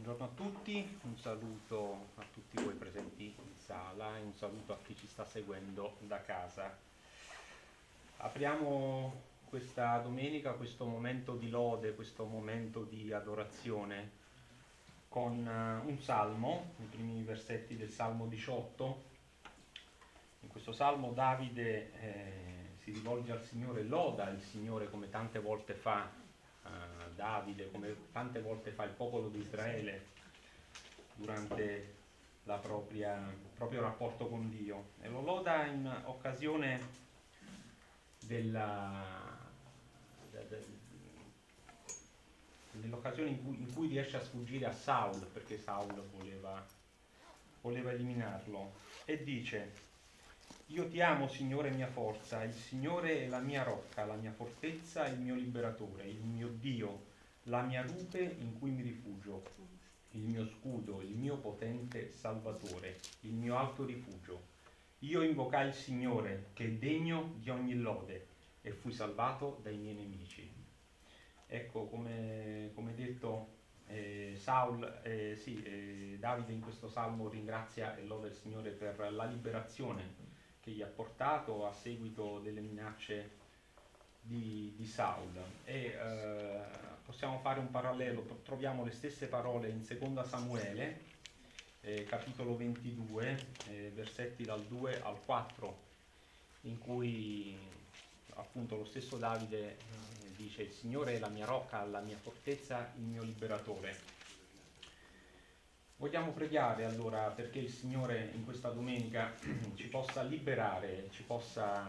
Buongiorno a tutti, un saluto a tutti voi presenti in sala e un saluto a chi ci sta seguendo da casa. Apriamo questa domenica, questo momento di lode, questo momento di adorazione con un salmo, i primi versetti del Salmo 18. In questo salmo Davide si rivolge al Signore, loda il Signore come tante volte fa Davide, come tante volte fa il popolo di Israele durante il proprio rapporto con Dio, e lo loda in occasione della, nell'occasione in cui riesce a sfuggire a Saul, perché Saul voleva eliminarlo, e dice: io ti amo, Signore mia forza, il Signore è la mia rocca, la mia fortezza, il mio liberatore, il mio Dio, la mia rupe in cui mi rifugio, il mio scudo, il mio potente salvatore, il mio alto rifugio. Io invocai il Signore, che è degno di ogni lode, e fui salvato dai miei nemici. Ecco, come detto, Davide in questo salmo ringrazia e loda il Signore per la liberazione che gli ha portato a seguito delle minacce di Saul. Possiamo fare un parallelo, troviamo le stesse parole in seconda Samuele, capitolo 22, versetti dal 2 al 4, in cui appunto lo stesso Davide dice: il Signore è la mia rocca, la mia fortezza, il mio liberatore. Vogliamo pregare allora perché il Signore in questa domenica ci possa liberare, ci possa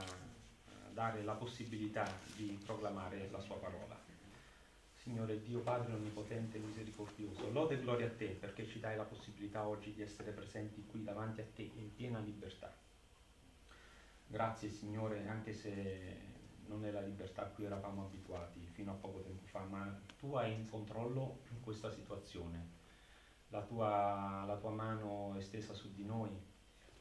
dare la possibilità di proclamare la sua parola. Signore Dio Padre onnipotente e misericordioso, lode e gloria a te perché ci dai la possibilità oggi di essere presenti qui davanti a te in piena libertà. Grazie Signore, anche se non è la libertà a cui eravamo abituati fino a poco tempo fa, ma tu hai in controllo in questa situazione. La tua mano è stesa su di noi,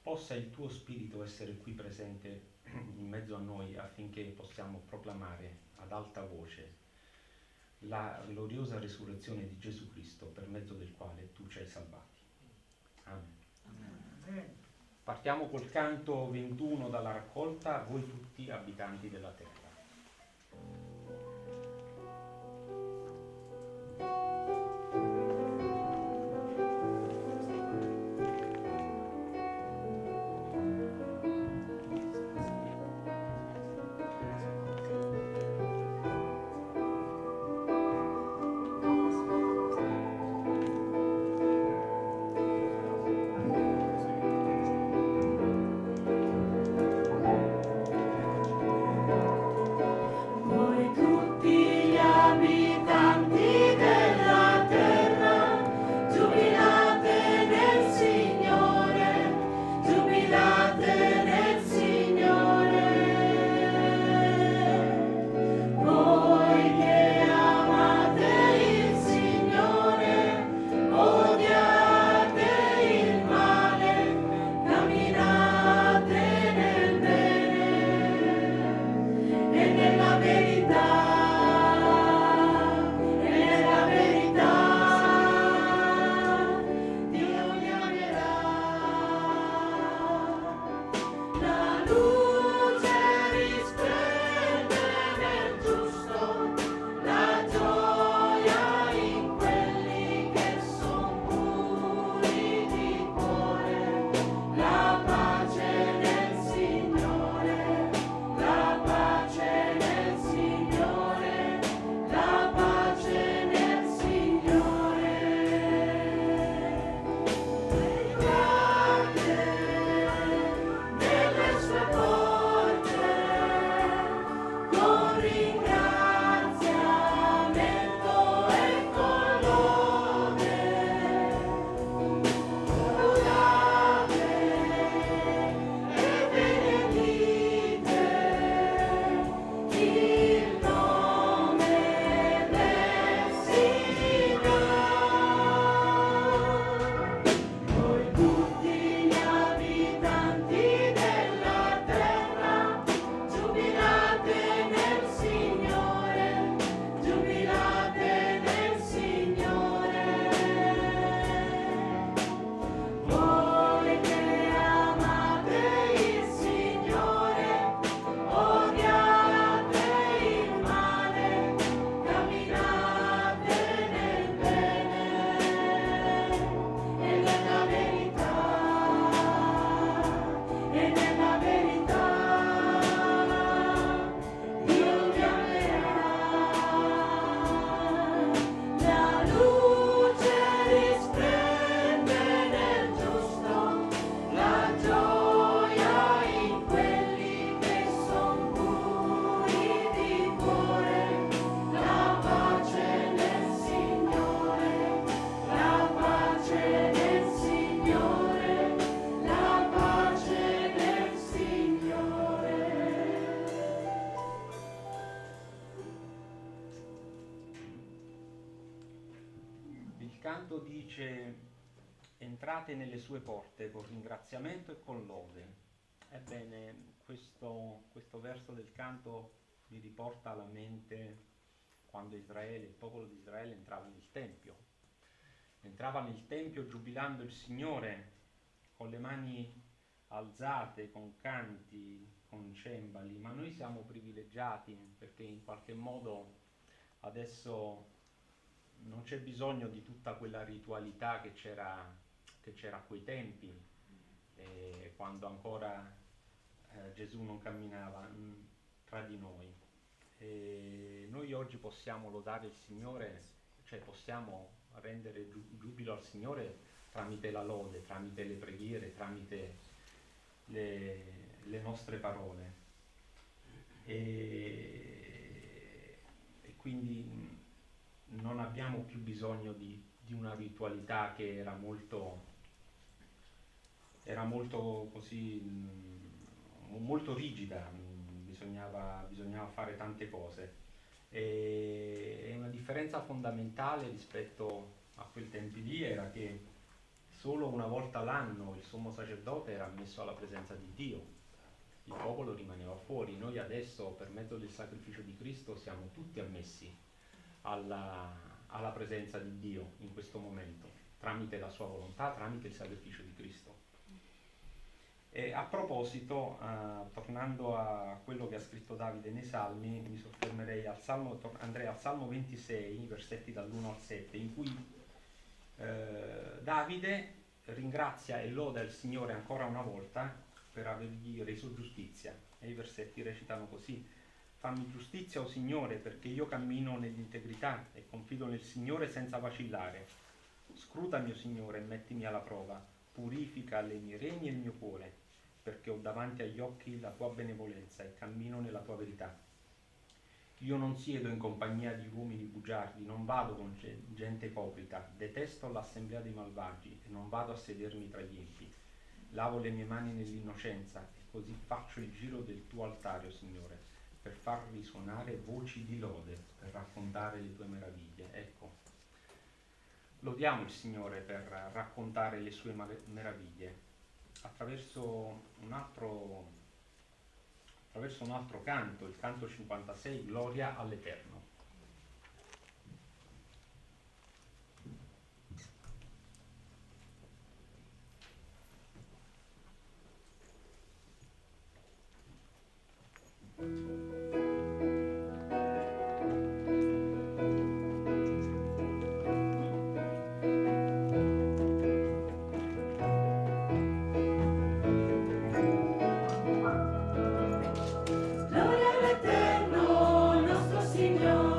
possa il tuo spirito essere qui presente in mezzo a noi affinché possiamo proclamare ad alta voce la gloriosa risurrezione di Gesù Cristo per mezzo del quale tu ci hai salvati. Amen. Amen. Partiamo col canto 21 dalla raccolta Voi tutti abitanti della terra. dice: entrate nelle sue porte con ringraziamento e con lode. Ebbene, questo verso del canto mi riporta alla mente quando Israele, il popolo di Israele entrava nel Tempio giubilando il Signore con le mani alzate, con canti, con cembali, ma noi siamo privilegiati perché in qualche modo adesso non c'è bisogno di tutta quella ritualità che c'era a quei tempi, quando ancora Gesù non camminava tra di noi. E noi oggi possiamo lodare il Signore, cioè possiamo rendere giubilo al Signore tramite la lode, tramite le preghiere, tramite le nostre parole. E quindi non abbiamo più bisogno di una ritualità che era molto così, molto rigida, bisognava fare tante cose. E una differenza fondamentale rispetto a quei tempi lì era che solo una volta l'anno il sommo sacerdote era ammesso alla presenza di Dio, il popolo rimaneva fuori. Noi adesso, per mezzo del sacrificio di Cristo, siamo tutti ammessi alla presenza di Dio in questo momento, tramite la sua volontà, tramite il sacrificio di Cristo. E a proposito, tornando a quello che ha scritto Davide nei Salmi, mi soffermerei andrei al Salmo 26, versetti dall'1 al 7, in cui Davide ringrazia e loda il Signore ancora una volta per avergli reso giustizia. E i versetti recitano così: fammi giustizia, o Signore, perché io cammino nell'integrità e confido nel Signore senza vacillare. Scrutami, o Signore, e mettimi alla prova, purifica le mie reni e il mio cuore, perché ho davanti agli occhi la tua benevolenza e cammino nella tua verità. Io non siedo in compagnia di uomini bugiardi, non vado con gente ipocrita, detesto l'assemblea dei malvagi e non vado a sedermi tra gli empi. Lavo le mie mani nell'innocenza e così faccio il giro del tuo altare, o Signore, per far risuonare voci di lode, per raccontare le tue meraviglie. Ecco, lodiamo il Signore per raccontare le sue meraviglie attraverso un altro canto, il canto 56, Gloria all'Eterno. Gloria all'Eterno, nostro Signore.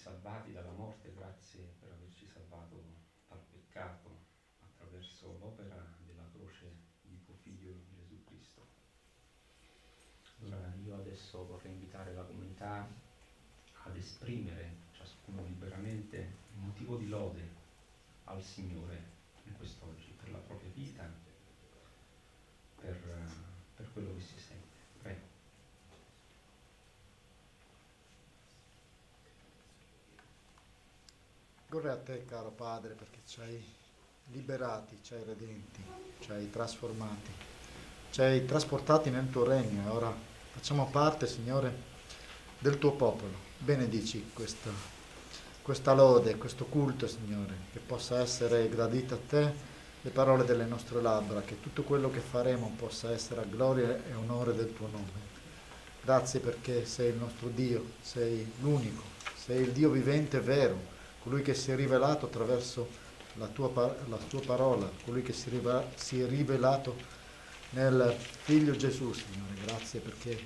salvati dalla morte, grazie per averci salvato dal peccato attraverso l'opera della croce di tuo Figlio Gesù Cristo. Allora io adesso vorrei invitare la comunità ad esprimere, ciascuno liberamente, un motivo di lode al Signore in quest'oggi, per la propria vita, per quello che si sente. Prego. Gloria a te, caro Padre, perché ci hai liberati, ci hai redenti, ci hai trasformati, ci hai trasportati nel tuo regno e ora facciamo parte, Signore, del tuo popolo. Benedici questa lode, questo culto, Signore, che possa essere gradito a te le parole delle nostre labbra, che tutto quello che faremo possa essere a gloria e onore del tuo nome. Grazie perché sei il nostro Dio, sei l'unico, sei il Dio vivente e vero, colui che si è rivelato attraverso la tua parola, colui che si è rivelato nel Figlio Gesù, Signore. Grazie perché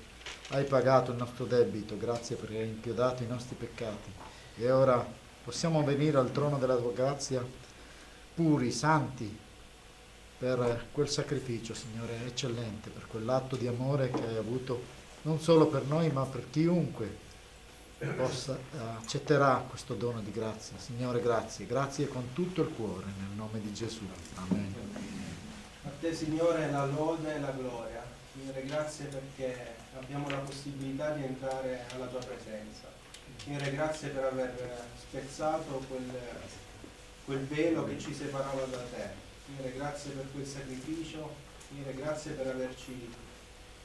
hai pagato il nostro debito, grazie perché hai impiodato i nostri peccati. E ora possiamo venire al trono della tua grazia puri, santi, per quel sacrificio, Signore, eccellente, per quell'atto di amore che hai avuto non solo per noi, ma per chiunque accetterà questo dono di grazia. Signore, grazie con tutto il cuore, nel nome di Gesù. Amen. A te, Signore, la lode e la gloria. Signore, grazie perché abbiamo la possibilità di entrare alla tua presenza. Signore, grazie per aver spezzato quel velo che ci separava da te. Signore, grazie per quel sacrificio. Signore, grazie per averci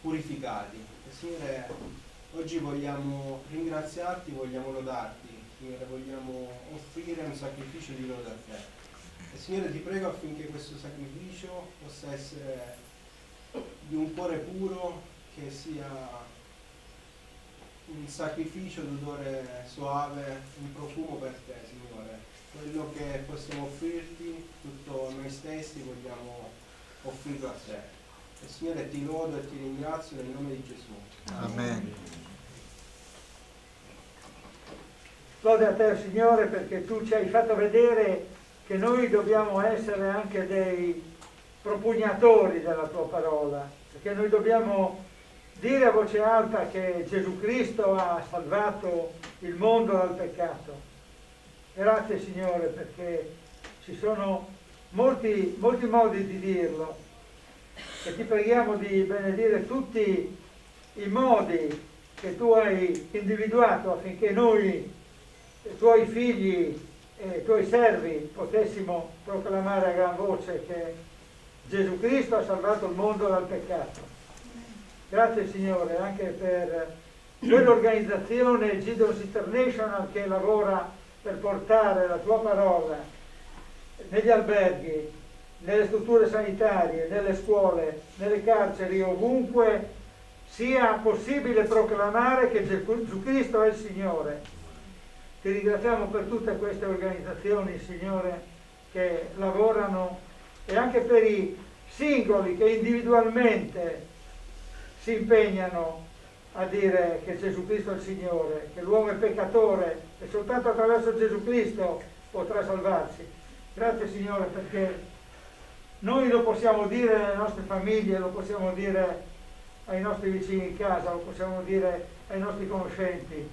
purificati. E Signore, oggi vogliamo ringraziarti, vogliamo lodarti, Signore, vogliamo offrire un sacrificio di lode a te. E Signore, ti prego affinché questo sacrificio possa essere di un cuore puro, che sia un sacrificio d'odore soave, un profumo per te, Signore. Quello che possiamo offrirti, tutto noi stessi, vogliamo offrirlo a te. E Signore, ti lodo e ti ringrazio nel nome di Gesù. Amen. Lode a te, Signore, perché tu ci hai fatto vedere che noi dobbiamo essere anche dei propugnatori della tua parola, perché noi dobbiamo dire a voce alta che Gesù Cristo ha salvato il mondo dal peccato. Grazie, Signore, perché ci sono molti modi di dirlo e ti preghiamo di benedire tutti i modi che tu hai individuato affinché noi, tuoi figli e tuoi servi, potessimo proclamare a gran voce che Gesù Cristo ha salvato il mondo dal peccato. Grazie, Signore, anche per quell'organizzazione Gideon's International che lavora per portare la tua parola negli alberghi, nelle strutture sanitarie, nelle scuole, nelle carceri, ovunque sia possibile proclamare che Gesù Cristo è il Signore. Ti ringraziamo per tutte queste organizzazioni, Signore, che lavorano, e anche per i singoli che individualmente si impegnano a dire che Gesù Cristo è il Signore, che l'uomo è peccatore e soltanto attraverso Gesù Cristo potrà salvarsi. Grazie, Signore, perché noi lo possiamo dire alle nostre famiglie, lo possiamo dire ai nostri vicini in casa, lo possiamo dire ai nostri conoscenti.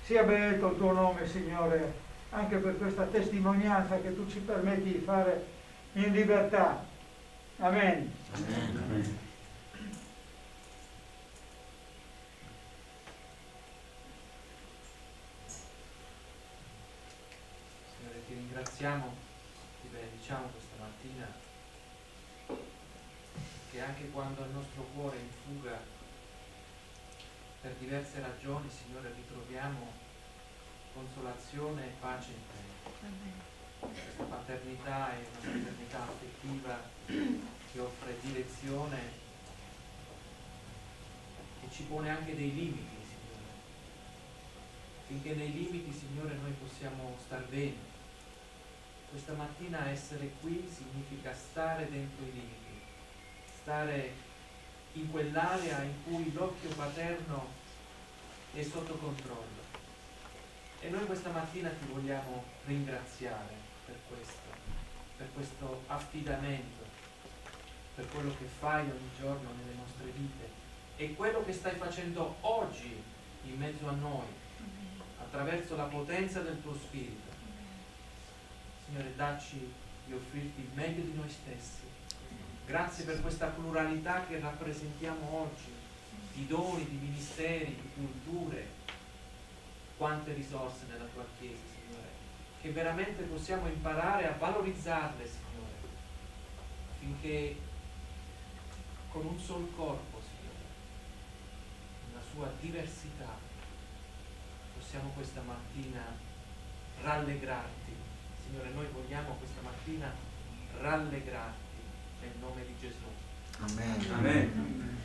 Sia benedetto il tuo nome, Signore, anche per questa testimonianza che tu ci permetti di fare in libertà. Amen. Amen. Amen. Signore, ti ringraziamo, ti benediciamo questa mattina, che anche quando il nostro cuore è in fuga per diverse ragioni, Signore, ritroviamo consolazione e pace in te. Questa paternità è una paternità affettiva che offre direzione e ci pone anche dei limiti, Signore, finché nei limiti, Signore, noi possiamo star bene. Questa mattina essere qui significa stare dentro i limiti, stare in quell'area in cui l'occhio paterno è sotto controllo. E noi questa mattina ti vogliamo ringraziare per questo affidamento, per quello che fai ogni giorno nelle nostre vite e quello che stai facendo oggi in mezzo a noi, attraverso la potenza del tuo Spirito. Signore, dacci di offrirti il meglio di noi stessi. Grazie per questa pluralità che rappresentiamo oggi, di doni, di ministeri, di culture. Quante risorse nella tua Chiesa, Signore, che veramente possiamo imparare a valorizzarle, Signore, affinché con un sol corpo, Signore, nella sua diversità, possiamo questa mattina rallegrarti. Signore, noi vogliamo questa mattina rallegrarti nel nome di Gesù. Amen. Amen.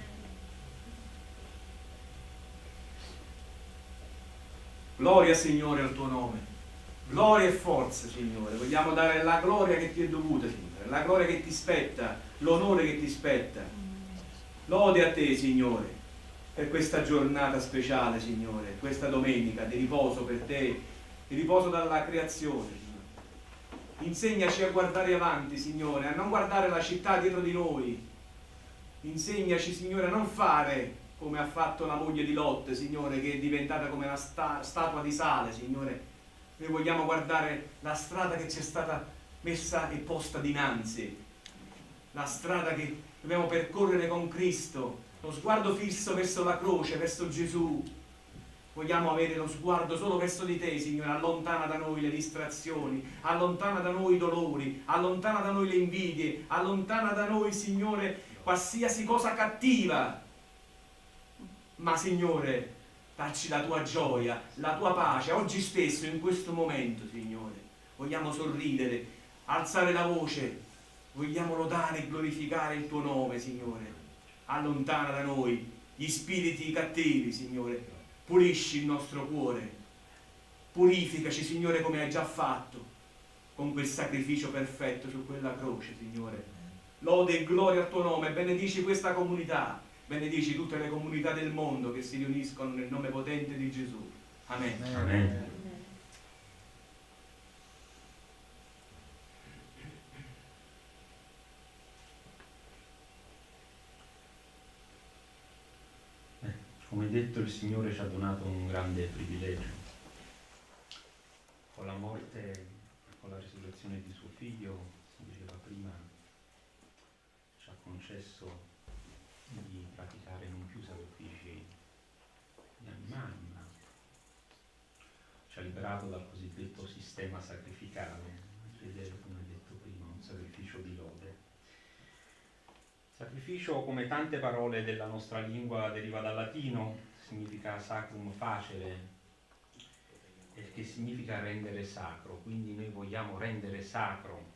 Gloria, Signore, al tuo nome. Gloria e forza, Signore. Vogliamo dare la gloria che ti è dovuta, Signore, la gloria che ti spetta, l'onore che ti spetta. Lode a te, Signore, per questa giornata speciale, Signore, questa domenica di riposo per te, di riposo dalla creazione, Signore. Insegnaci a guardare avanti, Signore, a non guardare la città dietro di noi. Insegnaci, Signore, a non fare come ha fatto la moglie di Lot, Signore, che è diventata come una statua di sale, Signore. Noi vogliamo guardare la strada che ci è stata messa e posta dinanzi, la strada che dobbiamo percorrere con Cristo, lo sguardo fisso verso la croce, verso Gesù. Vogliamo avere lo sguardo solo verso di te, Signore. Allontana da noi le distrazioni, allontana da noi i dolori, allontana da noi le invidie, allontana da noi, Signore, qualsiasi cosa cattiva. Ma, Signore, dacci la tua gioia, la tua pace, oggi stesso, in questo momento, Signore. Vogliamo sorridere, alzare la voce, vogliamo lodare e glorificare il tuo nome, Signore. Allontana da noi gli spiriti cattivi, Signore. Pulisci il nostro cuore, purificaci, Signore, come hai già fatto con quel sacrificio perfetto su quella croce, Signore. Lode e gloria al tuo nome, benedici questa comunità, benedici tutte le comunità del mondo che si riuniscono nel nome potente di Gesù. Amen. Amen. Come detto, il Signore ci ha donato un grande privilegio. Con la morte e con la risurrezione di suo Figlio, si diceva prima, ci ha concesso di praticare non più sacrifici di animali, ma ci ha liberato dal cosiddetto sistema sacrificale, vedere, come detto prima, un sacrificio di lode. Sacrificio, come tante parole della nostra lingua, deriva dal latino, significa sacrum facere, che significa rendere sacro. Quindi noi vogliamo rendere sacro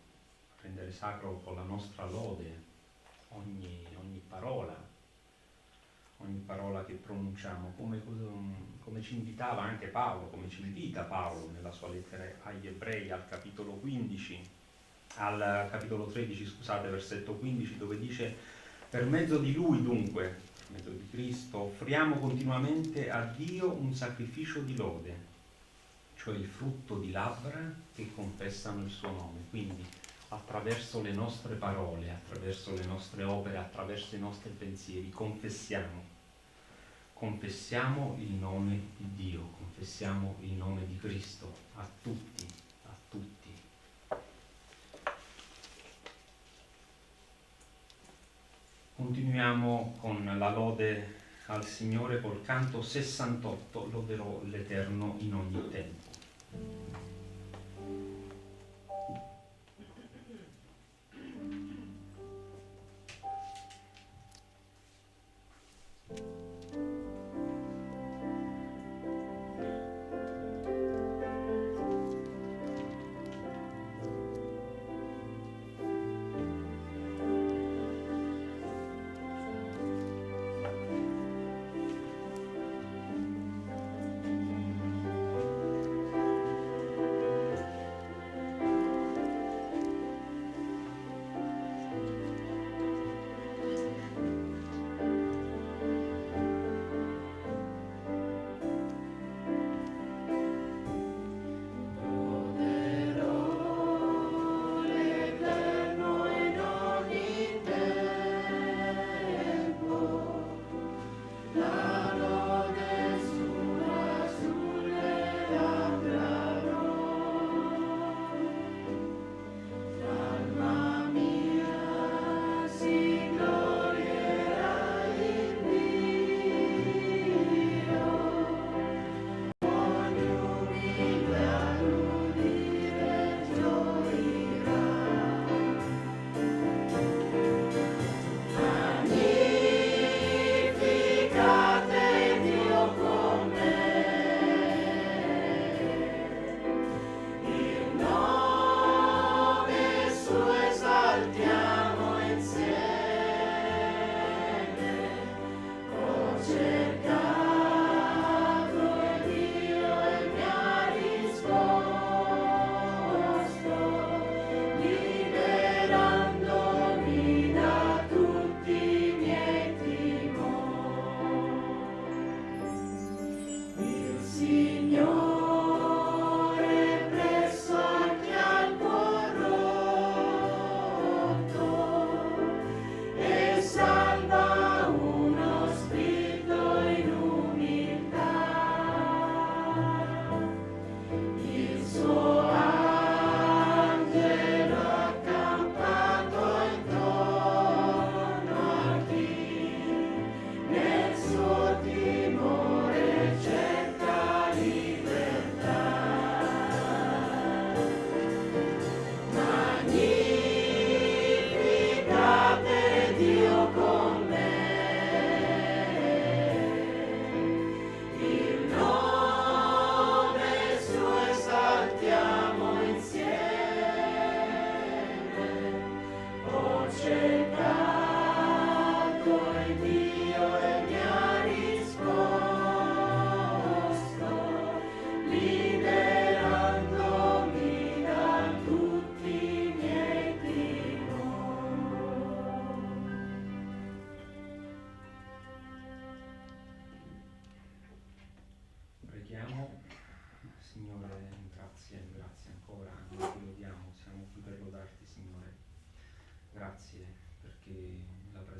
con la nostra lode ogni parola che pronunciamo, come ci invitava anche Paolo, come ci invita Paolo nella sua lettera agli Ebrei al capitolo 15, al capitolo 13, scusate, versetto 15, dove dice: per mezzo di Lui, dunque, per mezzo di Cristo, offriamo continuamente a Dio un sacrificio di lode, cioè il frutto di labbra che confessano il suo nome. Quindi attraverso le nostre parole, attraverso le nostre opere, attraverso i nostri pensieri, confessiamo il nome di Dio, confessiamo il nome di Cristo a tutti. Continuiamo con la lode al Signore col canto 68, loderò l'Eterno in ogni tempo.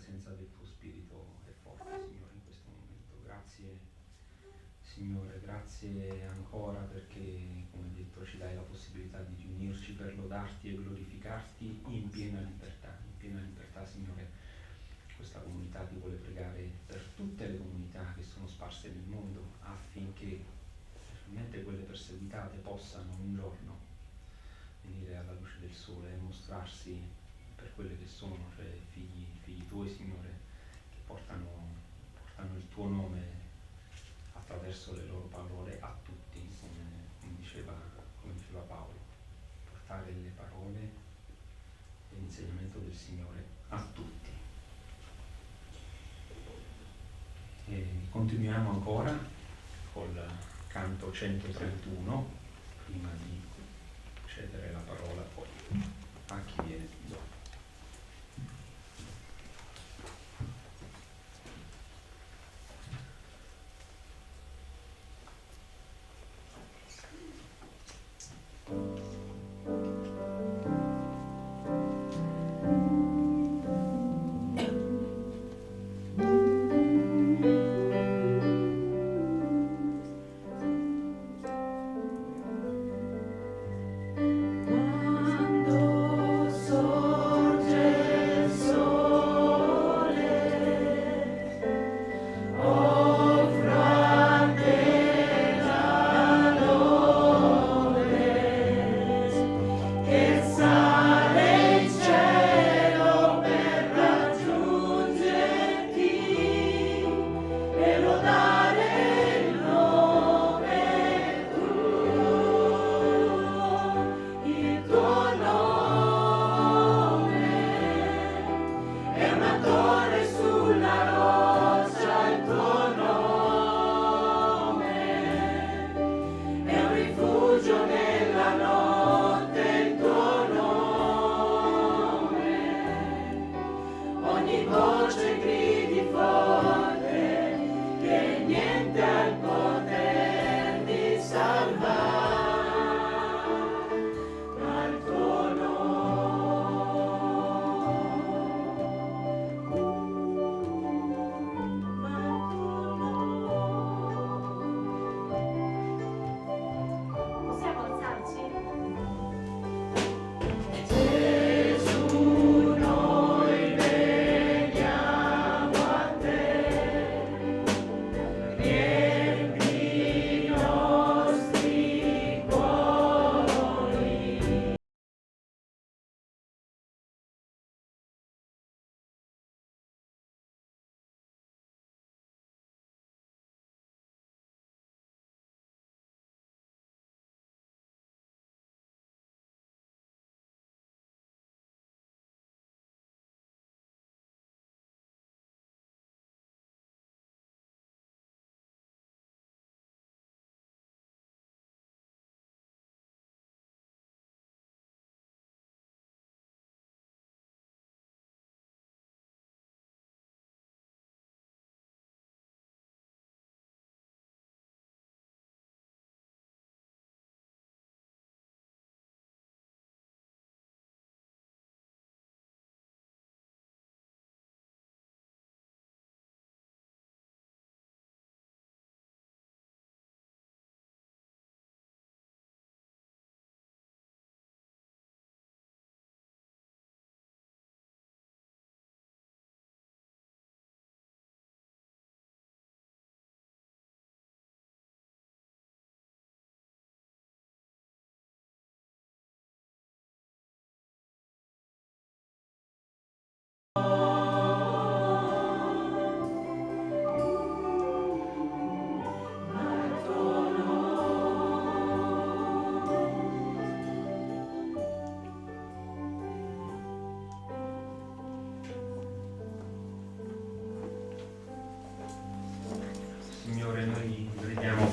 presenza del tuo Spirito è forte, Signore, in questo momento. Grazie, Signore, grazie ancora perché, come detto, ci dai la possibilità di riunirci per lodarti e glorificarti in piena libertà. In piena libertà, Signore, questa comunità ti vuole pregare per tutte le comunità che sono sparse nel mondo, affinché realmente quelle perseguitate possano un giorno venire alla luce del sole e mostrarsi per quelle che sono, cioè figli tuoi, Signore, che portano il tuo nome attraverso le loro parole a tutti, come diceva Paolo, portare le parole e l'insegnamento del Signore a tutti. E continuiamo ancora col canto 131, prima di cedere la parola poi a chi viene dopo.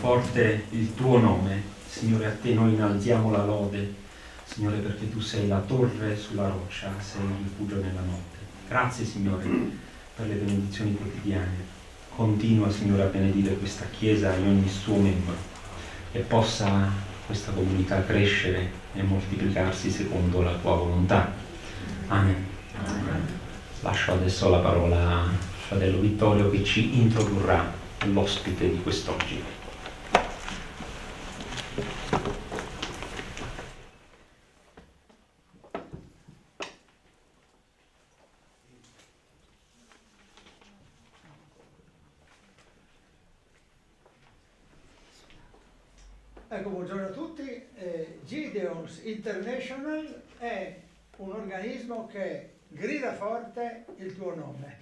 forte il tuo nome, Signore, a te noi innalziamo la lode, Signore, perché tu sei la torre sulla roccia, sei il rifugio nella notte. Grazie, Signore, per le benedizioni quotidiane. Continua, Signore, a benedire questa Chiesa e ogni suo membro, e possa questa comunità crescere e moltiplicarsi secondo la tua volontà. Amen. Amen. Lascio adesso la parola a fratello Vittorio che ci introdurrà l'ospite di quest'oggi. Ecco, buongiorno a tutti. Gideons International è un organismo che grida forte il tuo nome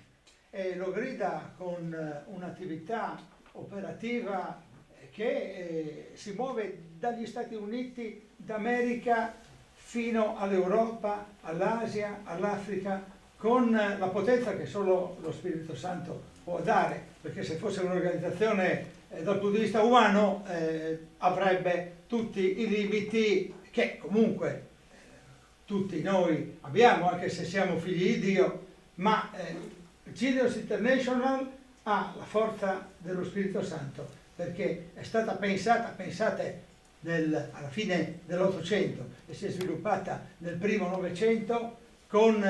e lo grida con un'attività operativa che si muove dagli Stati Uniti d'America fino all'Europa, all'Asia, all'Africa, con la potenza che solo lo Spirito Santo può dare, perché se fosse un'organizzazione dal punto di vista umano avrebbe tutti i limiti che comunque tutti noi abbiamo, anche se siamo figli di Dio, ma Gideons International ha la forza dello Spirito Santo, perché è stata pensata, pensate, alla fine dell'Ottocento e si è sviluppata nel primo Novecento con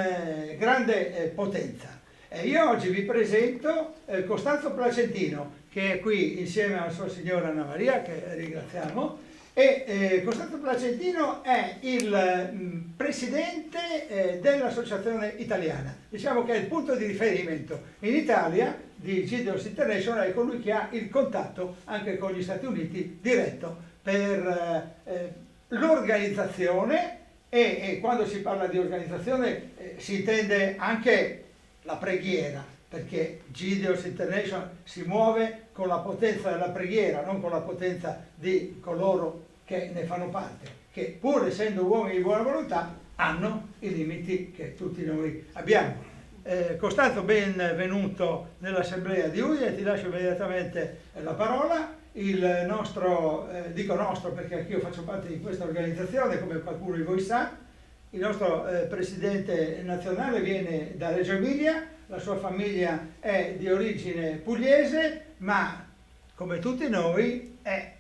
grande potenza. E io oggi vi presento Costanzo Placentino, che è qui insieme alla sua signora Anna Maria, che ringraziamo, e Costanzo Placentino è il presidente dell'Associazione Italiana. Diciamo che è il punto di riferimento in Italia di Gideons International, è colui che ha il contatto anche con gli Stati Uniti diretto per l'organizzazione e quando si parla di organizzazione si intende anche la preghiera, perché Gideons International si muove con la potenza della preghiera, non con la potenza di coloro che ne fanno parte, che pur essendo uomini di buona volontà hanno i limiti che tutti noi abbiamo. Costanzo, benvenuto nell'assemblea di Udine, ti lascio immediatamente la parola. Il nostro, dico nostro perché anch'io faccio parte di questa organizzazione, come qualcuno di voi sa, il nostro presidente nazionale viene da Reggio Emilia, la sua famiglia è di origine pugliese, ma come tutti noi è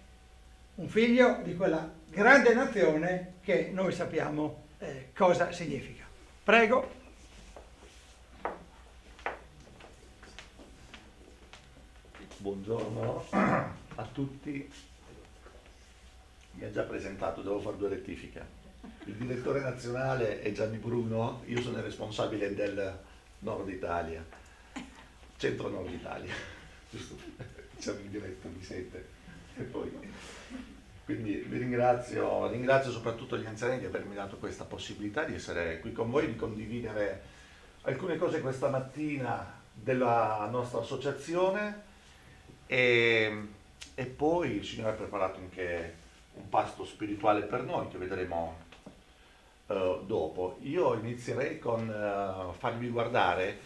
un figlio di quella grande nazione che noi sappiamo cosa significa. Prego. Buongiorno a tutti. Mi ha già presentato, devo fare 2 rettifiche. Il direttore nazionale è Gianni Bruno, io sono il responsabile del Nord Italia, centro-nord Italia, giusto? Diciamo in diretto, mi sente. E poi, quindi vi ringrazio soprattutto gli anziani di avermi dato questa possibilità di essere qui con voi, di condividere alcune cose questa mattina della nostra associazione e poi il Signore ha preparato anche un pasto spirituale per noi che vedremo dopo. Io inizierei con farvi guardare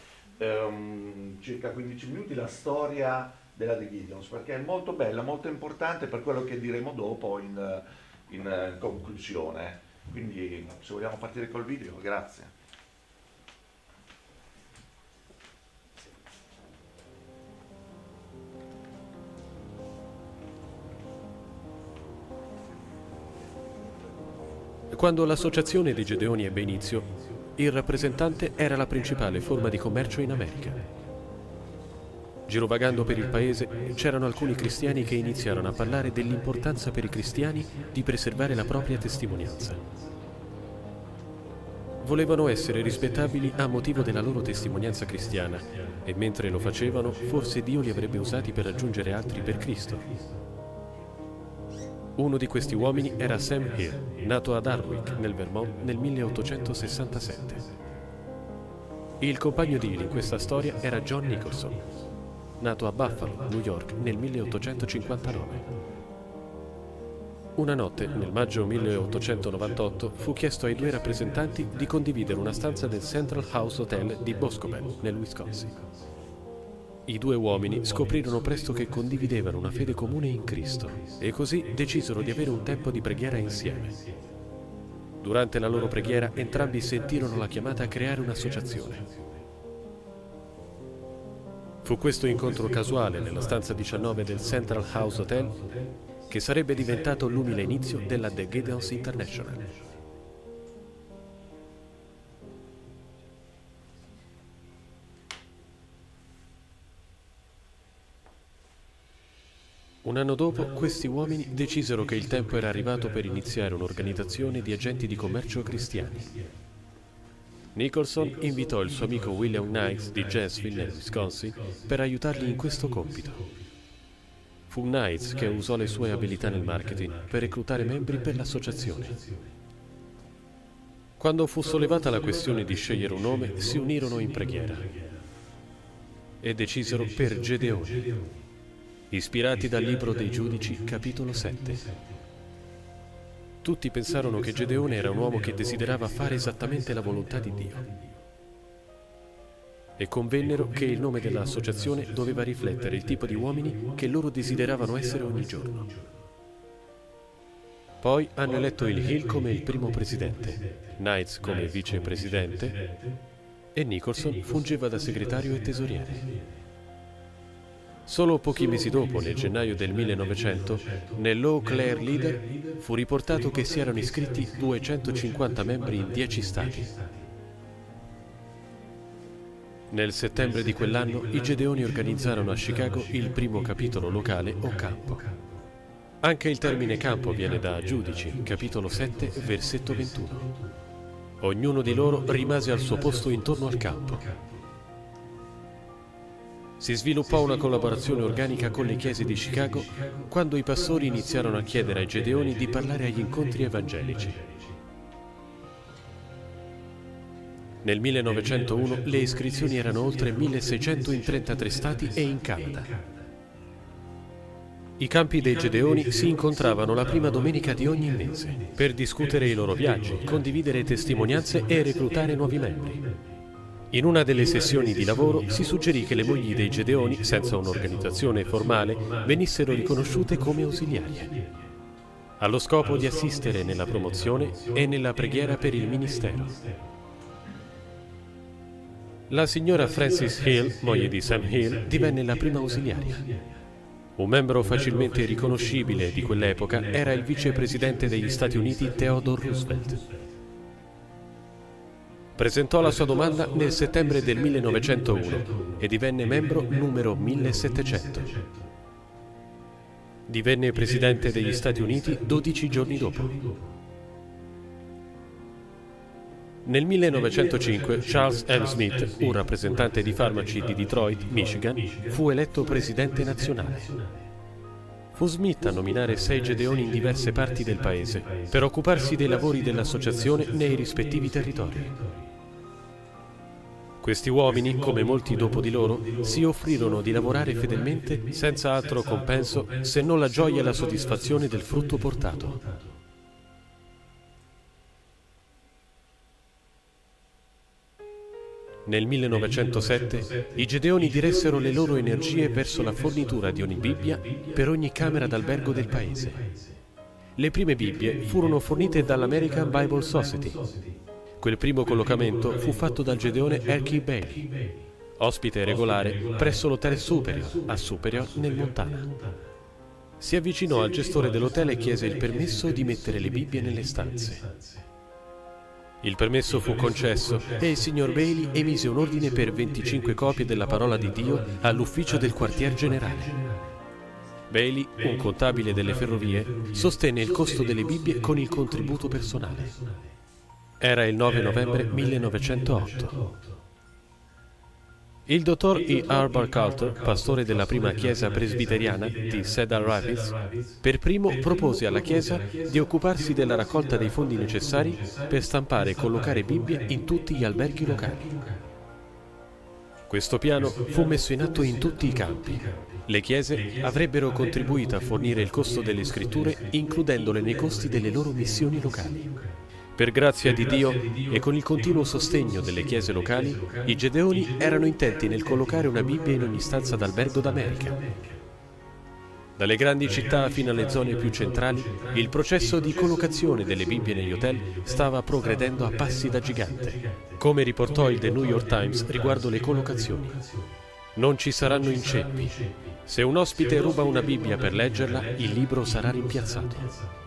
circa 15 minuti la storia della The Gideons, perché è molto bella, molto importante per quello che diremo dopo in conclusione. Quindi se vogliamo partire col video, grazie. Quando l'associazione dei Gedeoni ebbe inizio, il rappresentante era la principale forma di commercio in America. Girovagando per il paese, c'erano alcuni cristiani che iniziarono a parlare dell'importanza per i cristiani di preservare la propria testimonianza. Volevano essere rispettabili a motivo della loro testimonianza cristiana e mentre lo facevano, forse Dio li avrebbe usati per raggiungere altri per Cristo. Uno di questi uomini era Sam Hill, nato ad Hardwick, nel Vermont, nel 1867. Il compagno di Hill in questa storia era John Nicholson, nato a Buffalo, New York, nel 1859. Una notte, nel maggio 1898, fu chiesto ai 2 rappresentanti di condividere una stanza del Central House Hotel di Boscobel, nel Wisconsin. I 2 uomini scoprirono presto che condividevano una fede comune in Cristo e così decisero di avere un tempo di preghiera insieme. Durante la loro preghiera entrambi sentirono la chiamata a creare un'associazione. Fu questo incontro casuale nella stanza 19 del Central House Hotel che sarebbe diventato l'umile inizio della The Gideons International. Un anno dopo, questi uomini decisero che il tempo era arrivato per iniziare un'organizzazione di agenti di commercio cristiani. Nicholson invitò il suo amico William Knights di Janesville, nel Wisconsin, per aiutarli in questo compito. Fu Knights che usò le sue abilità nel marketing per reclutare membri per l'associazione. Quando fu sollevata la questione di scegliere un nome, si unirono in preghiera e decisero per Gedeone, ispirati dal libro dei Giudici, capitolo 7. Tutti pensarono che Gedeone era un uomo che desiderava fare esattamente la volontà di Dio e convennero che il nome dell'associazione doveva riflettere il tipo di uomini che loro desideravano essere ogni giorno. Poi hanno eletto il Hill come il primo presidente, Knights come vicepresidente e Nicholson fungeva da segretario e tesoriere. Solo pochi mesi dopo, nel gennaio del 1900, nell'Eau Claire Leader fu riportato che si erano iscritti 250 membri in 10 stati. Nel settembre di quell'anno, i Gedeoni organizzarono a Chicago il primo capitolo locale o campo. Anche il termine campo viene da Giudici, capitolo 7, versetto 21. Ognuno di loro rimase al suo posto intorno al campo. Si sviluppò una collaborazione organica con le chiese di Chicago quando i pastori iniziarono a chiedere ai Gedeoni di parlare agli incontri evangelici. Nel 1901 le iscrizioni erano oltre 1600 in 33 stati e in Canada. I campi dei Gedeoni si incontravano la prima domenica di ogni mese per discutere i loro viaggi, condividere testimonianze e reclutare nuovi membri. In una delle sessioni di lavoro si suggerì che le mogli dei Gedeoni, senza un'organizzazione formale, venissero riconosciute come ausiliarie, allo scopo di assistere nella promozione e nella preghiera per il ministero. La signora Frances Hill, moglie di Sam Hill, divenne la prima ausiliaria. Un membro facilmente riconoscibile di quell'epoca era il vicepresidente degli Stati Uniti Theodore Roosevelt. Presentò la sua domanda nel settembre del 1901 e divenne membro numero 1700. Divenne presidente degli Stati Uniti 12 giorni dopo. Nel 1905 Charles M. Smith, un rappresentante di farmaci di Detroit, Michigan, fu eletto presidente nazionale. Fu Smith a nominare 6 Gedeoni in diverse parti del paese per occuparsi dei lavori dell'associazione nei rispettivi territori. Questi uomini, come molti dopo di loro, si offrirono di lavorare fedelmente senza altro compenso se non la gioia e la soddisfazione del frutto portato. Nel 1907 i Gedeoni diressero le loro energie verso la fornitura di ogni Bibbia per ogni camera d'albergo del paese. Le prime Bibbie furono fornite dall'American Bible Society. Quel primo collocamento fu fatto dal Gedeone Erky Bailey, ospite regolare presso l'hotel Superior, a Superior, nel Montana. Si avvicinò al gestore dell'hotel e chiese il permesso di mettere le Bibbie nelle stanze. Il permesso fu concesso e il signor Bailey emise un ordine per 25 copie della parola di Dio all'ufficio del quartier generale. Bailey, un contabile delle ferrovie, sostenne il costo delle Bibbie con il contributo personale. Era il 9 novembre 1908. Il dottor E. R. Burkhalter, pastore della prima chiesa presbiteriana di Cedar Rapids, per primo propose alla chiesa di occuparsi della raccolta dei fondi necessari per stampare e collocare Bibbie in tutti gli alberghi locali. Questo piano fu messo in atto in tutti i campi. Le chiese avrebbero contribuito a fornire il costo delle scritture, includendole nei costi delle loro missioni locali. Per grazia di Dio e con il continuo sostegno delle chiese locali, i Gedeoni erano intenti nel collocare una Bibbia in ogni stanza d'albergo d'America. Dalle grandi città fino alle zone più centrali, il processo di collocazione delle Bibbie negli hotel stava progredendo a passi da gigante, come riportò il The New York Times riguardo le collocazioni. Non ci saranno inceppi. Se un ospite ruba una Bibbia per leggerla, il libro sarà rimpiazzato.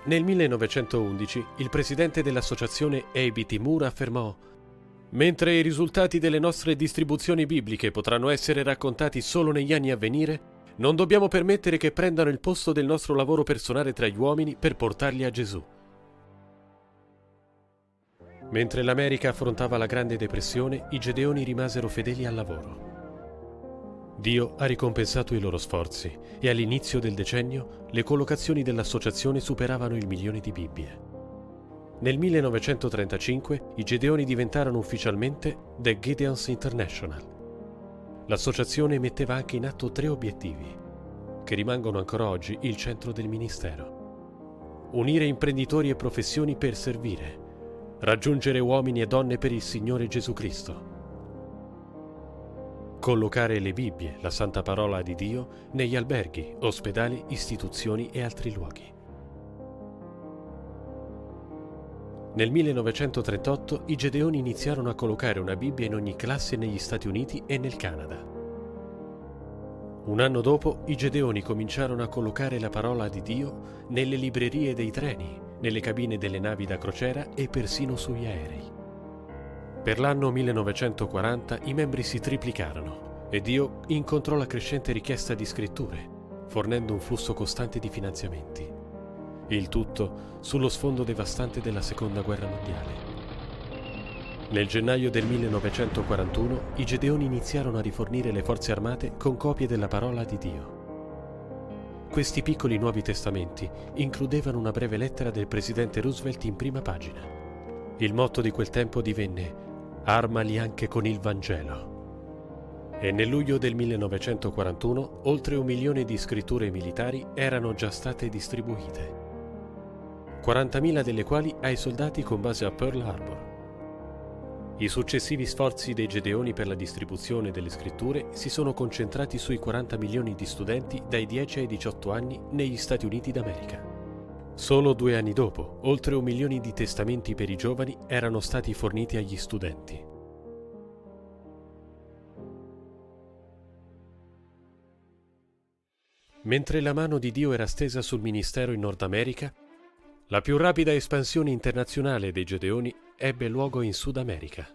Nel 1911 il presidente dell'associazione A.B.T. Moore affermò: «Mentre i risultati delle nostre distribuzioni bibliche potranno essere raccontati solo negli anni a venire, Non dobbiamo permettere che prendano il posto del nostro lavoro personale tra gli uomini per portarli a Gesù. Mentre l'America affrontava la Grande Depressione, i Gedeoni rimasero fedeli al lavoro. Dio ha ricompensato i loro sforzi e all'inizio del decennio le collocazioni dell'associazione superavano il 1.000.000 di Bibbie. Nel 1935 i Gedeoni diventarono ufficialmente The Gideons International. L'associazione metteva anche in atto 3 obiettivi, che rimangono ancora oggi il centro del ministero: unire imprenditori e professioni per servire, raggiungere uomini e donne per il Signore Gesù Cristo, collocare le Bibbie, la Santa Parola di Dio, negli alberghi, ospedali, istituzioni e altri luoghi. Nel 1938 i Gedeoni iniziarono a collocare una Bibbia in ogni classe negli Stati Uniti e nel Canada. Un anno dopo i Gedeoni cominciarono a collocare la parola di Dio nelle librerie dei treni, nelle cabine delle navi da crociera e persino sugli aerei. Per l'anno 1940 i membri si triplicarono e Dio incontrò la crescente richiesta di scritture, fornendo un flusso costante di finanziamenti. Il tutto sullo sfondo devastante della Seconda Guerra Mondiale. Nel gennaio del 1941 i Gedeoni iniziarono a rifornire le forze armate con copie della parola di Dio. Questi piccoli Nuovi Testamenti includevano una breve lettera del presidente Roosevelt in prima pagina. Il motto di quel tempo divenne "Armali anche con il Vangelo". E nel luglio del 1941 oltre 1 milione di scritture militari erano già state distribuite, 40.000 delle quali ai soldati con base a Pearl Harbor. I successivi sforzi dei Gedeoni per la distribuzione delle scritture si sono concentrati sui 40 milioni di studenti dai 10 ai 18 anni negli Stati Uniti d'America. Solo 2 anni dopo, oltre 1 milione di testamenti per i giovani erano stati forniti agli studenti. Mentre la mano di Dio era stesa sul ministero in Nord America, la più rapida espansione internazionale dei Gedeoni ebbe luogo in Sud America,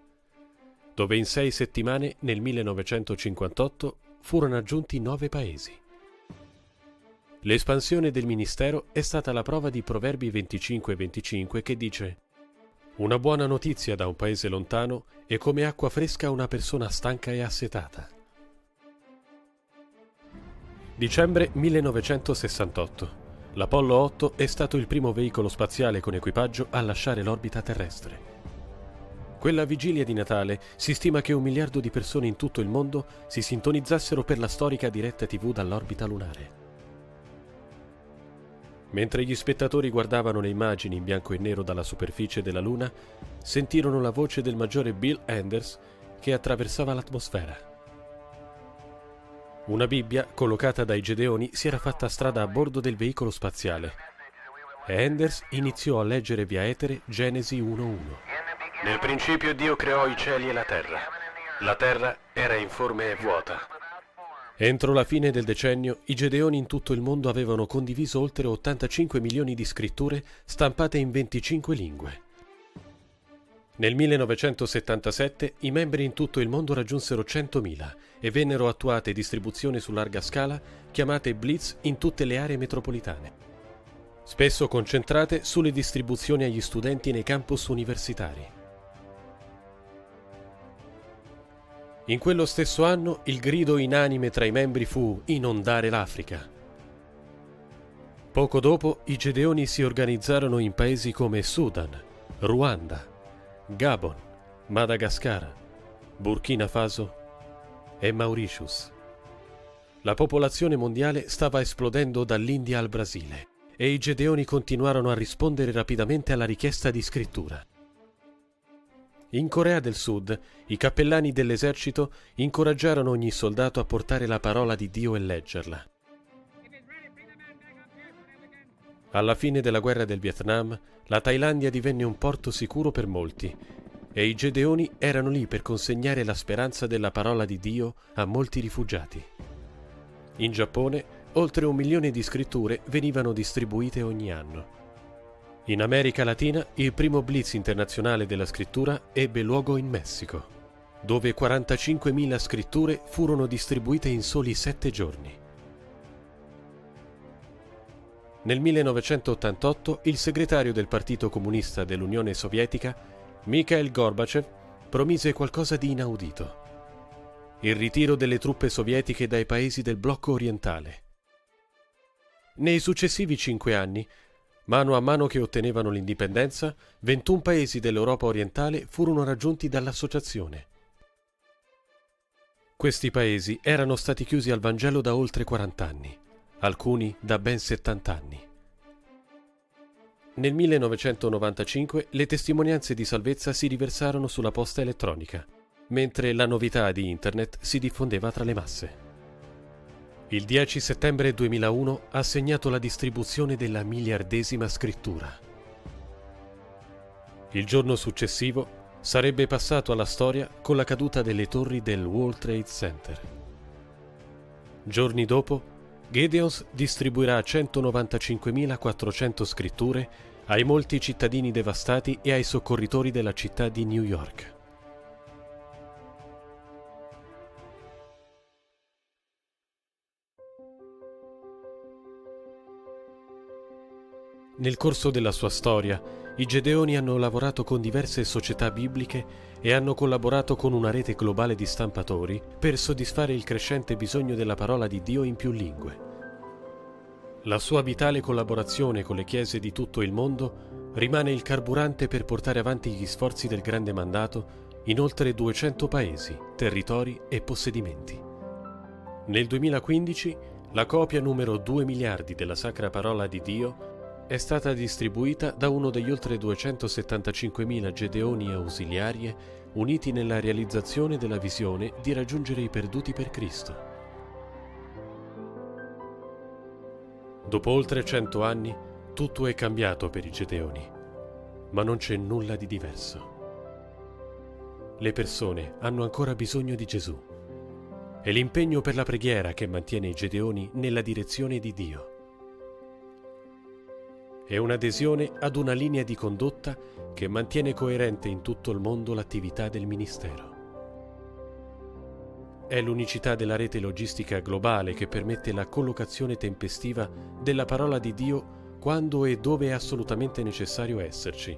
dove in 6 settimane nel 1958 furono aggiunti 9 paesi. L'espansione del ministero è stata la prova di Proverbi 25:25 che dice: "Una buona notizia da un paese lontano è come acqua fresca a una persona stanca e assetata". Dicembre 1968. L'Apollo 8 è stato il primo veicolo spaziale con equipaggio a lasciare l'orbita terrestre. Quella vigilia di Natale si stima che 1 miliardo di persone in tutto il mondo si sintonizzassero per la storica diretta TV dall'orbita lunare. Mentre gli spettatori guardavano le immagini in bianco e nero dalla superficie della Luna, sentirono la voce del maggiore Bill Anders che attraversava l'atmosfera. Una Bibbia, collocata dai Gedeoni, si era fatta strada a bordo del veicolo spaziale e Anders iniziò a leggere via etere Genesi 1:1. Nel principio Dio creò i cieli e la terra. La terra era informe e vuota. Entro la fine del decennio, i Gedeoni in tutto il mondo avevano condiviso oltre 85 milioni di scritture stampate in 25 lingue. Nel 1977 i membri in tutto il mondo raggiunsero 100.000 e vennero attuate distribuzioni su larga scala chiamate Blitz in tutte le aree metropolitane, spesso concentrate sulle distribuzioni agli studenti nei campus universitari. In quello stesso anno il grido inanime tra i membri fu "inondare l'Africa". Poco dopo i Gedeoni si organizzarono in paesi come Sudan, Ruanda, Gabon, Madagascar, Burkina Faso e Mauritius. La popolazione mondiale stava esplodendo dall'India al Brasile e i Gedeoni continuarono a rispondere rapidamente alla richiesta di scrittura. In Corea del Sud, i cappellani dell'esercito incoraggiarono ogni soldato a portare la parola di Dio e leggerla. Alla fine della guerra del Vietnam, la Thailandia divenne un porto sicuro per molti e i Gedeoni erano lì per consegnare la speranza della parola di Dio a molti rifugiati. In Giappone, oltre 1 milione di scritture venivano distribuite ogni anno. In America Latina, il primo blitz internazionale della scrittura ebbe luogo in Messico, dove 45.000 scritture furono distribuite in soli 7 giorni. Nel 1988 il segretario del Partito Comunista dell'Unione Sovietica, Mikhail Gorbachev, promise qualcosa di inaudito: il ritiro delle truppe sovietiche dai paesi del blocco orientale. Nei successivi 5 anni, mano a mano che ottenevano l'indipendenza, 21 paesi dell'Europa orientale furono raggiunti dall'associazione. Questi paesi erano stati chiusi al Vangelo da oltre 40 anni, alcuni da ben 70 anni. Nel 1995 le testimonianze di salvezza si riversarono sulla posta elettronica, mentre la novità di Internet si diffondeva tra le masse. Il 10 settembre 2001 ha segnato la distribuzione della miliardesima scrittura. Il giorno successivo sarebbe passato alla storia con la caduta delle torri del World Trade Center. Giorni dopo, Gedeons distribuirà 195.400 scritture ai molti cittadini devastati e ai soccorritori della città di New York. Nel corso della sua storia, i Gedeoni hanno lavorato con diverse società bibliche e hanno collaborato con una rete globale di stampatori per soddisfare il crescente bisogno della parola di Dio in più lingue. La sua vitale collaborazione con le chiese di tutto il mondo rimane il carburante per portare avanti gli sforzi del grande mandato in oltre 200 paesi, territori e possedimenti. Nel 2015, la copia numero 2 miliardi della Sacra Parola di Dio è stata distribuita da uno degli oltre 275.000 Gedeoni ausiliarie uniti nella realizzazione della visione di raggiungere i perduti per Cristo. Dopo oltre 100 anni, tutto è cambiato per i Gedeoni, ma non c'è nulla di diverso. Le persone hanno ancora bisogno di Gesù. È l'impegno per la preghiera che mantiene i Gedeoni nella direzione di Dio. È un'adesione ad una linea di condotta che mantiene coerente in tutto il mondo l'attività del ministero. È l'unicità della rete logistica globale che permette la collocazione tempestiva della parola di Dio quando e dove è assolutamente necessario esserci.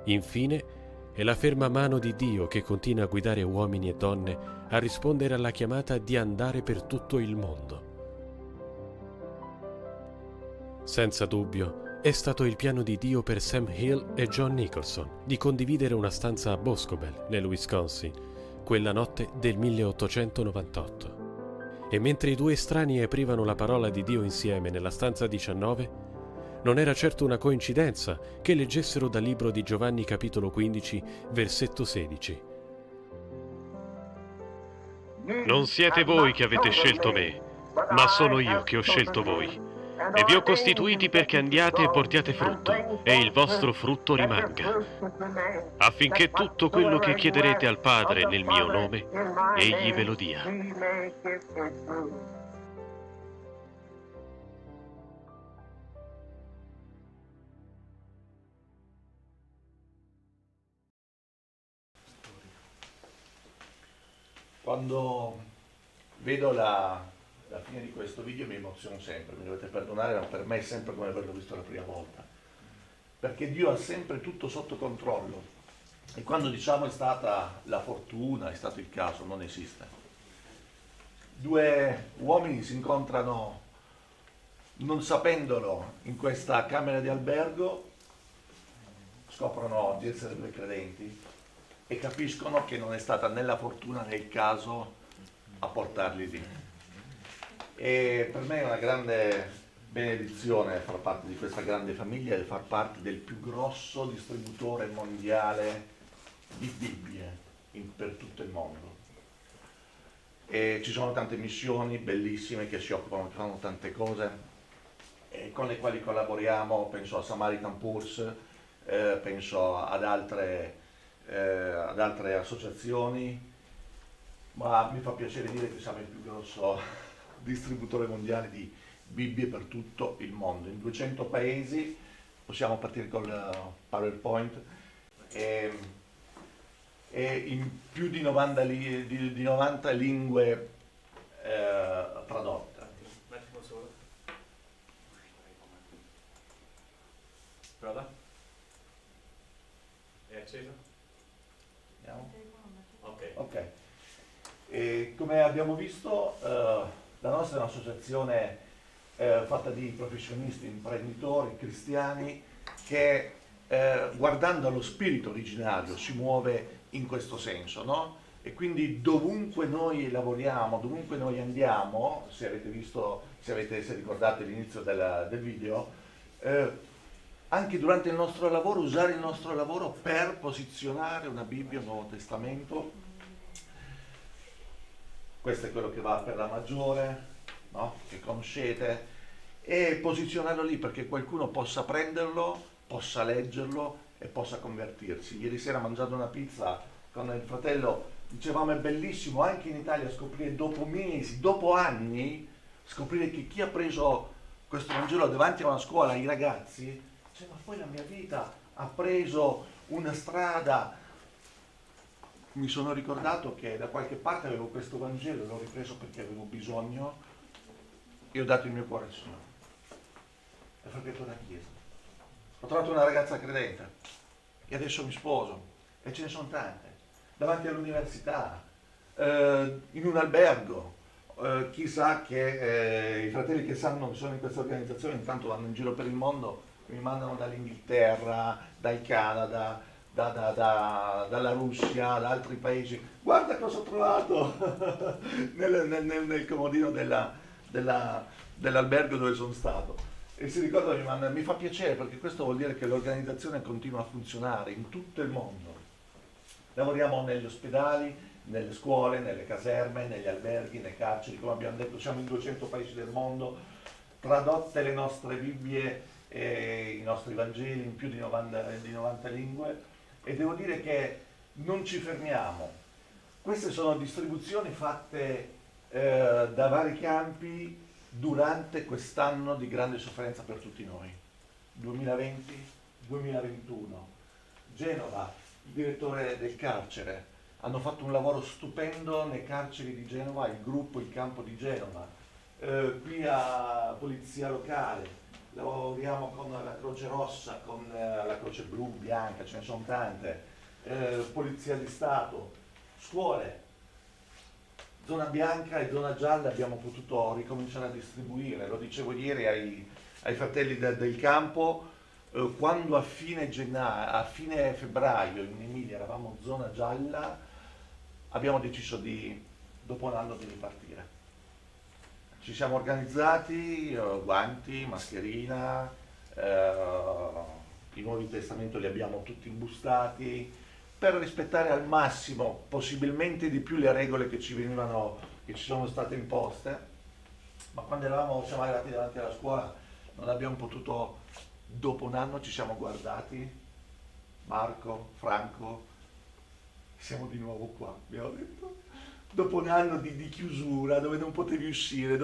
Infine, è la ferma mano di Dio che continua a guidare uomini e donne a rispondere alla chiamata di andare per tutto il mondo. Senza dubbio, è stato il piano di Dio per Sam Hill e John Nicholson di condividere una stanza a Boscobel, nel Wisconsin, quella notte del 1898. E mentre i due estranei aprivano la parola di Dio insieme nella stanza 19, non era certo una coincidenza che leggessero dal libro di Giovanni capitolo 15, versetto 16. Non siete voi che avete scelto me, ma sono io che ho scelto voi. E vi ho costituiti perché andiate e portiate frutto, e il vostro frutto rimanga, affinché tutto quello che chiederete al Padre nel mio nome, Egli ve lo dia. Quando vedo la fine di questo video mi emoziono sempre, mi dovete perdonare, ma per me è sempre come averlo visto la prima volta, perché Dio ha sempre tutto sotto controllo, e quando diciamo è stata la fortuna, è stato il caso, non esiste. Due uomini si incontrano non sapendolo in questa camera di albergo, scoprono di essere due credenti e capiscono che non è stata né la fortuna né il caso a portarli lì. E per me è una grande benedizione far parte di questa grande famiglia e far parte del più grosso distributore mondiale di Bibbie per tutto il mondo. E ci sono tante missioni bellissime che si occupano, che fanno tante cose con le quali collaboriamo, penso a Samaritan Purse, penso ad altre associazioni, ma mi fa piacere dire che siamo il più grosso distributore mondiale di Bibbie per tutto il mondo, in 200 paesi. Possiamo partire col PowerPoint, e in più di 90 lingue tradotte. Proda? È acceso? Andiamo? Ok. Ok. E come abbiamo visto, la nostra è un'associazione fatta di professionisti, imprenditori, cristiani, che guardando allo spirito originario si muove in questo senso, no? E quindi dovunque noi lavoriamo, dovunque noi andiamo, se avete visto, se ricordate l'inizio del video, anche durante il nostro lavoro, usare il nostro lavoro per posizionare una Bibbia, un Nuovo Testamento. Questo è quello che va per la maggiore, no? Che conoscete, e posizionarlo lì perché qualcuno possa prenderlo, possa leggerlo e possa convertirsi. Ieri sera mangiando una pizza con il fratello dicevamo è bellissimo anche in Italia scoprire dopo mesi, dopo anni, scoprire che chi ha preso questo Vangelo davanti a una scuola, ai ragazzi, dice ma poi la mia vita ha preso una strada. Mi sono ricordato che da qualche parte avevo questo Vangelo, l'ho ripreso perché avevo bisogno e ho dato il mio cuore al Signore. E ho frequentato la chiesa. Ho trovato una ragazza credente e adesso mi sposo e ce ne sono tante. Davanti all'università, in un albergo, chissà che i fratelli che sanno che sono in questa organizzazione intanto vanno in giro per il mondo, mi mandano dall'Inghilterra, dal Canada, dalla Russia, da altri paesi. Guarda cosa ho trovato nel comodino dell'albergo dove sono stato. E si ricordano, mi fa piacere perché questo vuol dire che l'organizzazione continua a funzionare in tutto il mondo. Lavoriamo negli ospedali, nelle scuole, nelle caserme, negli alberghi, nei carceri, come abbiamo detto siamo in 200 paesi del mondo, tradotte le nostre Bibbie e i nostri Vangeli in più di 90 lingue, e devo dire che non ci fermiamo. Queste sono distribuzioni fatte da vari campi durante quest'anno di grande sofferenza per tutti noi, 2020-2021. Genova, il direttore del carcere, hanno fatto un lavoro stupendo nei carceri di Genova, il gruppo, il campo di Genova. Qui a Polizia Locale lavoriamo con la Croce Rossa, con la Croce Blu, bianca, ce ne sono tante, Polizia di Stato, scuole, zona bianca e zona gialla abbiamo potuto ricominciare a distribuire. Lo dicevo ieri ai fratelli del campo, quando a fine febbraio in Emilia eravamo zona gialla, abbiamo deciso dopo un anno di ripartire. Ci siamo organizzati, guanti, mascherina, i Nuovi Testamento li abbiamo tutti imbustati per rispettare al massimo, possibilmente di più, le regole che ci sono state imposte. Ma quando siamo arrivati davanti alla scuola non abbiamo potuto. Dopo un anno ci siamo guardati, Marco, Franco, siamo di nuovo qua, abbiamo detto. Dopo un anno di chiusura, dove non potevi uscire,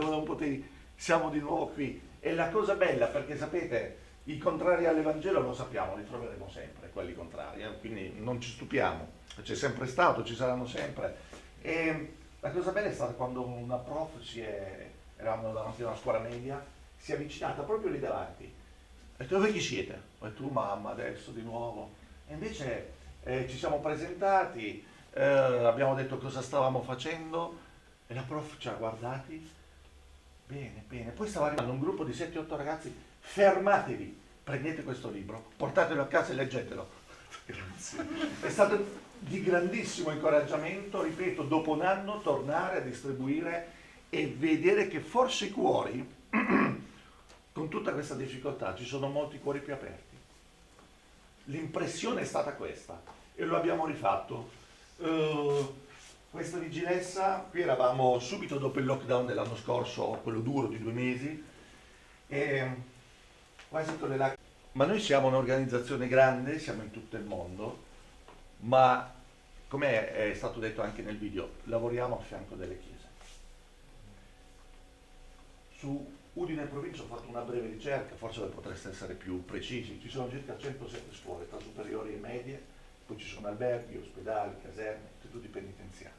siamo di nuovo qui. E la cosa bella, perché sapete, i contrari all'Evangelo lo sappiamo, li troveremo sempre, quelli contrari, quindi non ci stupiamo, c'è sempre stato, ci saranno sempre. E la cosa bella è stata quando una prof, eravamo davanti a una scuola media, si è avvicinata proprio lì davanti. Ha detto, dove chi siete? Ho detto, mamma, adesso di nuovo. E invece ci siamo presentati, abbiamo detto cosa stavamo facendo e la prof ci ha guardati. Bene, bene. Poi stava arrivando un gruppo di 7-8 ragazzi, fermatevi, prendete questo libro, portatelo a casa e leggetelo. Grazie. È stato di grandissimo incoraggiamento, ripeto, dopo un anno tornare a distribuire e vedere che forse i cuori, con tutta questa difficoltà, ci sono molti cuori più aperti. L'impressione è stata questa e lo abbiamo rifatto. Questa vigilessa, qui eravamo subito dopo il lockdown dell'anno scorso, quello duro di 2 mesi, e quasi con le lacrime. Ma noi siamo un'organizzazione grande, siamo in tutto il mondo, ma come è stato detto anche nel video, lavoriamo a fianco delle chiese. Su Udine e provincia ho fatto una breve ricerca, forse potreste essere più precisi, ci sono circa 107 scuole tra superiori e medie, poi ci sono alberghi, ospedali, caserme, istituti penitenziari.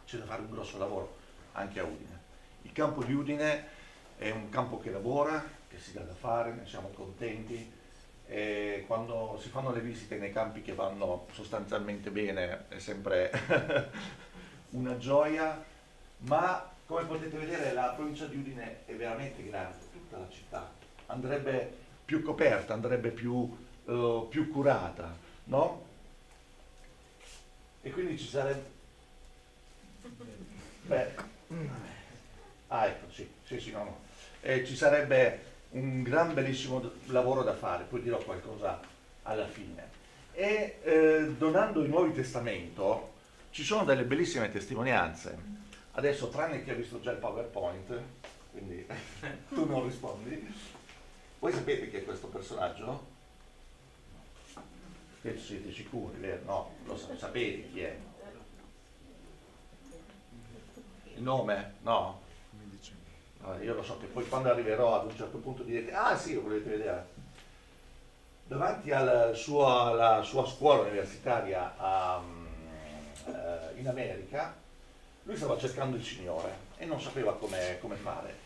C'è da fare un grosso lavoro anche a Udine. Il campo di Udine è un campo che lavora, che si dà da fare, ne siamo contenti, e quando si fanno le visite nei campi che vanno sostanzialmente bene è sempre una gioia, ma come potete vedere la provincia di Udine è veramente grande, tutta la città andrebbe più coperta, andrebbe più curata, no? E quindi ci sarebbe... ecco, sì, no. Ci sarebbe un gran bellissimo lavoro da fare, poi dirò qualcosa alla fine. E donando il Nuovo Testamento ci sono delle bellissime testimonianze. Adesso, tranne chi ha visto già il PowerPoint, quindi tu non rispondi, voi sapete chi è questo personaggio? Siete sicuri, vero? No, lo sapete chi è? Il nome? No? Io lo so che poi quando arriverò ad un certo punto direte, ah sì, lo volete vedere. Davanti alla sua scuola universitaria in America, lui stava cercando il Signore e non sapeva come fare.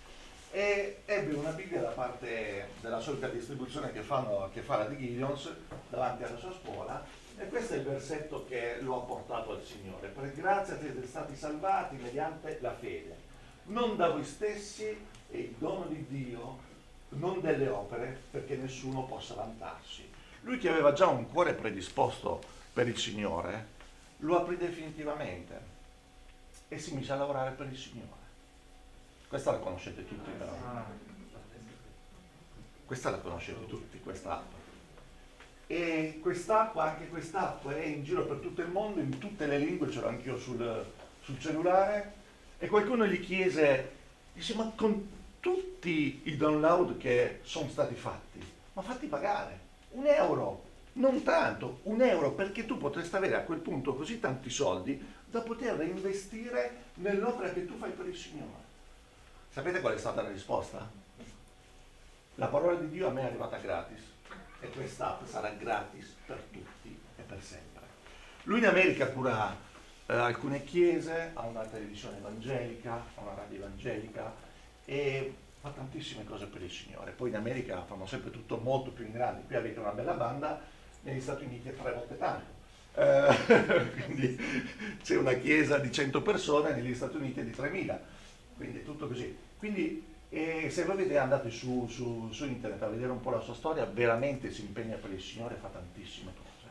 E ebbe una Bibbia da parte della solita distribuzione che fa la di Gideons davanti alla sua scuola, e questo è il versetto che lo ha portato al Signore: per grazia siete stati salvati mediante la fede, non da voi stessi, è il dono di Dio, non delle opere, perché nessuno possa vantarsi. Lui, che aveva già un cuore predisposto per il Signore, lo aprì definitivamente e si mise a lavorare per il Signore. Questa la conoscete tutti, però. Questa la conoscete tutti, quest'app. E anche quest'app è in giro per tutto il mondo, in tutte le lingue, ce l'ho anch'io sul cellulare. E qualcuno gli chiese, dice, ma con tutti i download che sono stati fatti, ma fatti pagare €1, non tanto, €1, perché tu potresti avere a quel punto così tanti soldi da poter reinvestire nell'opera che tu fai per il Signore. Sapete qual è stata la risposta? La parola di Dio a me è arrivata gratis e quest'app sarà gratis per tutti e per sempre. Lui in America cura alcune chiese, ha una televisione evangelica, ha una radio evangelica e fa tantissime cose per il Signore. Poi in America fanno sempre tutto molto più in grande. Qui avete una bella banda, negli Stati Uniti è 3 volte tanto. Quindi c'è una chiesa di 100 persone, negli Stati Uniti è di 3.000. Quindi è tutto così. Quindi se voi vedete, andate su internet a vedere un po' la sua storia, veramente si impegna per il Signore, fa tantissime cose.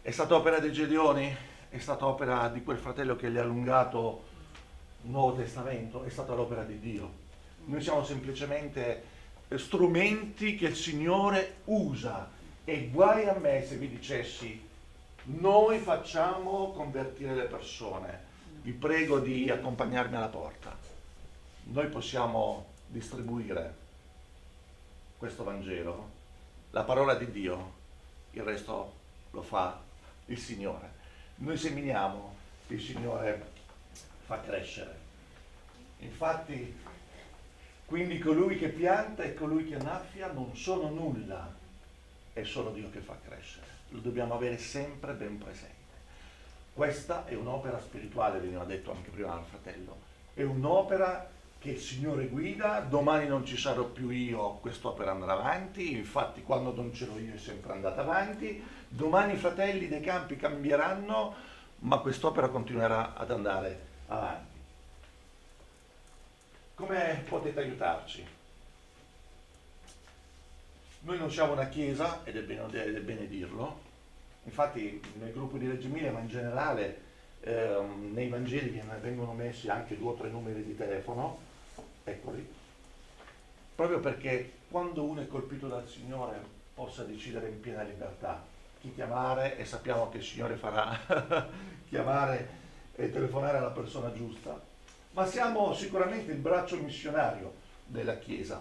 È stata opera dei Gedeoni, è stata opera di quel fratello che gli ha allungato il Nuovo Testamento, è stata l'opera di Dio. Noi siamo semplicemente strumenti che il Signore usa, e guai a me se vi dicessi noi facciamo convertire le persone. Vi prego di accompagnarmi alla porta. Noi possiamo distribuire questo Vangelo, la parola di Dio, il resto lo fa il Signore. Noi seminiamo, il Signore fa crescere. Infatti, quindi colui che pianta e colui che annaffia non sono nulla, è solo Dio che fa crescere. Lo dobbiamo avere sempre ben presente. Questa è un'opera spirituale, veniva detto anche prima dal fratello, è un'opera che il Signore guida. Domani non ci sarò più io, quest'opera andrà avanti, infatti quando non c'ero io è sempre andata avanti. Domani i fratelli dei campi cambieranno, ma quest'opera continuerà ad andare avanti. Come potete aiutarci? Noi non siamo una chiesa, ed è bene dirlo. Infatti nel gruppo di Reggio Emilia, ma in generale nei Vangeli vengono messi anche 2 o 3 numeri di telefono, eccoli, proprio perché quando uno è colpito dal Signore possa decidere in piena libertà chi chiamare, e sappiamo che il Signore farà chiamare e telefonare alla persona giusta. Ma siamo sicuramente il braccio missionario della Chiesa.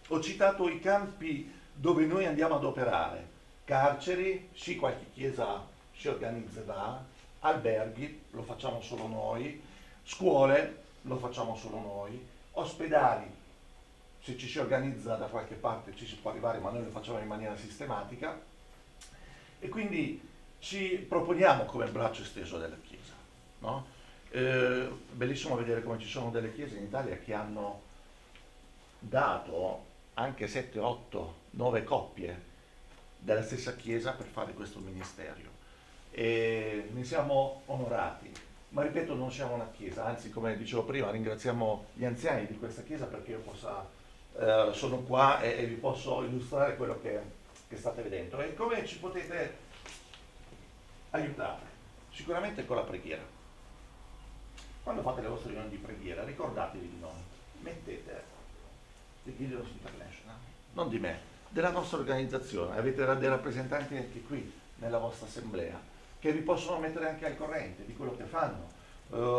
Ho citato i campi dove noi andiamo ad operare. Carceri, sì, qualche chiesa si organizzerà, alberghi, lo facciamo solo noi, scuole, lo facciamo solo noi, ospedali, se ci si organizza da qualche parte ci si può arrivare, ma noi lo facciamo in maniera sistematica, e quindi ci proponiamo come braccio esteso della Chiesa, no? Bellissimo vedere come ci sono delle chiese in Italia che hanno dato anche 7, 8, 9 coppie della stessa Chiesa per fare questo ministero. E ne siamo onorati, ma ripeto, non siamo una Chiesa, anzi, come dicevo prima, ringraziamo gli anziani di questa Chiesa perché io sono qua e vi posso illustrare quello che state vedendo. E come ci potete aiutare? Sicuramente con la preghiera. Quando fate le vostre riunioni di preghiera, ricordatevi di noi, mettete The Gideons International, non di me, della nostra organizzazione. Avete dei rappresentanti anche qui nella vostra assemblea che vi possono mettere anche al corrente di quello che fanno.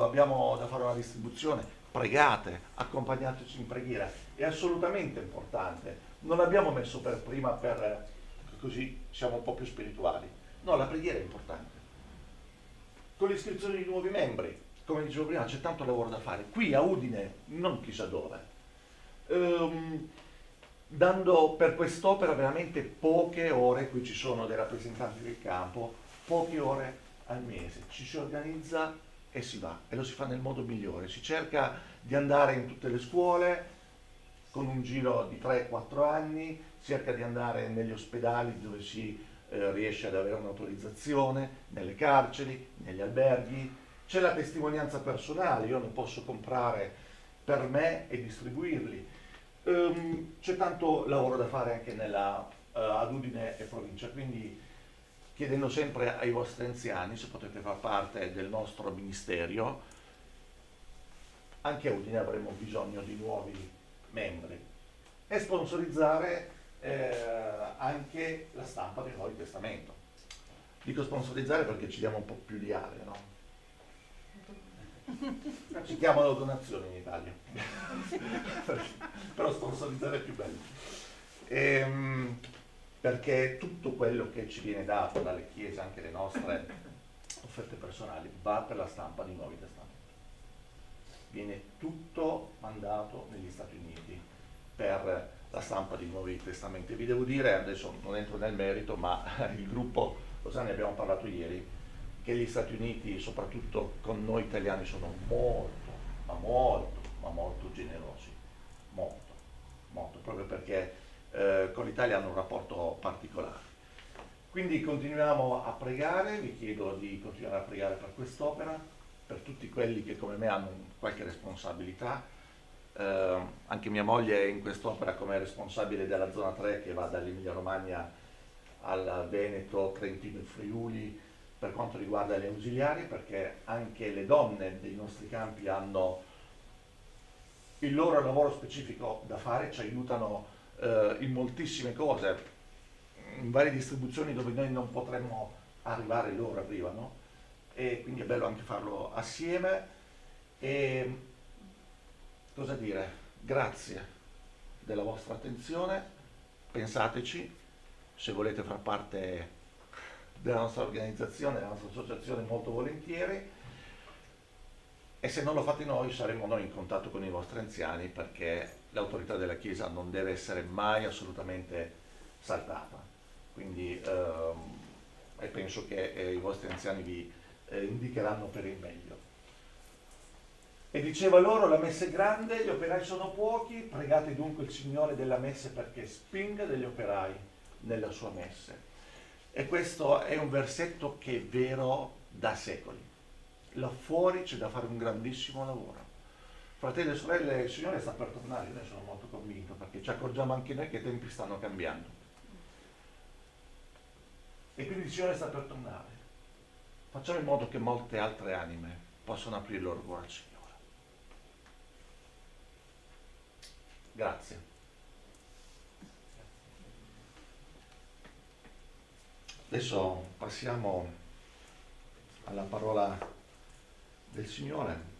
Abbiamo da fare una distribuzione, pregate, accompagnateci in preghiera, è assolutamente importante. Non l'abbiamo messo per prima per così siamo un po' più spirituali. No, la preghiera è importante. Con l'iscrizione di nuovi membri, come dicevo prima, c'è tanto lavoro da fare. Qui a Udine, non chissà dove. Dando per quest'opera veramente poche ore, qui ci sono dei rappresentanti del campo, poche ore al mese. Ci si organizza e si va, e lo si fa nel modo migliore. Si cerca di andare in tutte le scuole, con un giro di 3-4 anni, cerca di andare negli ospedali dove si riesce ad avere un'autorizzazione, nelle carceri, negli alberghi. C'è la testimonianza personale, io ne posso comprare per me e distribuirli. C'è tanto lavoro da fare anche ad Udine e provincia, quindi chiedendo sempre ai vostri anziani se potete far parte del nostro ministero. Anche a Udine avremo bisogno di nuovi membri e sponsorizzare anche la stampa del Nuovo Testamento. Dico sponsorizzare perché ci diamo un po' più di aria, no? Ci chiamano donazioni in Italia però sponsorizzare è più bello, perché tutto quello che ci viene dato dalle chiese, anche le nostre offerte personali, va per la stampa di Nuovi Testamenti. Viene tutto mandato negli Stati Uniti per la stampa di Nuovi Testamenti. Vi devo dire, adesso non entro nel merito, ma il gruppo, lo sa, ne abbiamo parlato ieri, che gli Stati Uniti, soprattutto con noi italiani, sono molto generosi, molto, proprio perché con l'Italia hanno un rapporto particolare. Quindi continuiamo a pregare, vi chiedo di continuare a pregare per quest'opera, per tutti quelli che come me hanno qualche responsabilità. Anche mia moglie è in quest'opera come responsabile della zona 3 che va dall'Emilia Romagna al Veneto, Trentino e Friuli, per quanto riguarda le ausiliari, perché anche le donne dei nostri campi hanno il loro lavoro specifico da fare, ci aiutano in moltissime cose, in varie distribuzioni dove noi non potremmo arrivare, loro arrivano, e quindi è bello anche farlo assieme. E cosa dire? Grazie della vostra attenzione, pensateci, se volete far parte della nostra organizzazione, della nostra associazione, molto volentieri, e se non lo fate noi saremo noi in contatto con i vostri anziani, perché l'autorità della Chiesa non deve essere mai assolutamente saltata, quindi e penso che i vostri anziani vi indicheranno per il meglio. E diceva loro: la messa è grande, gli operai sono pochi, pregate dunque il Signore della messe perché spinga degli operai nella sua messe. E questo è un versetto che è vero da secoli. Là fuori c'è da fare un grandissimo lavoro. Fratelli e sorelle, il Signore sta per tornare, io ne sono molto convinto, perché ci accorgiamo anche noi che i tempi stanno cambiando. E quindi il Signore sta per tornare. Facciamo in modo che molte altre anime possano aprire il loro cuore al Signore. Grazie. Adesso passiamo alla parola del Signore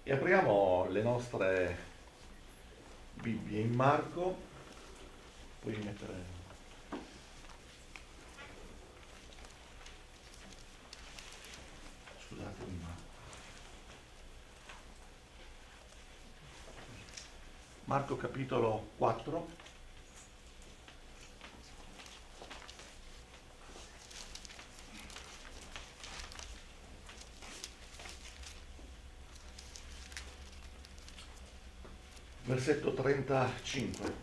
e apriamo le nostre Bibbie in Marco. Puoi mettere... Scusatemi, ma... Marco capitolo 4. versetto 35.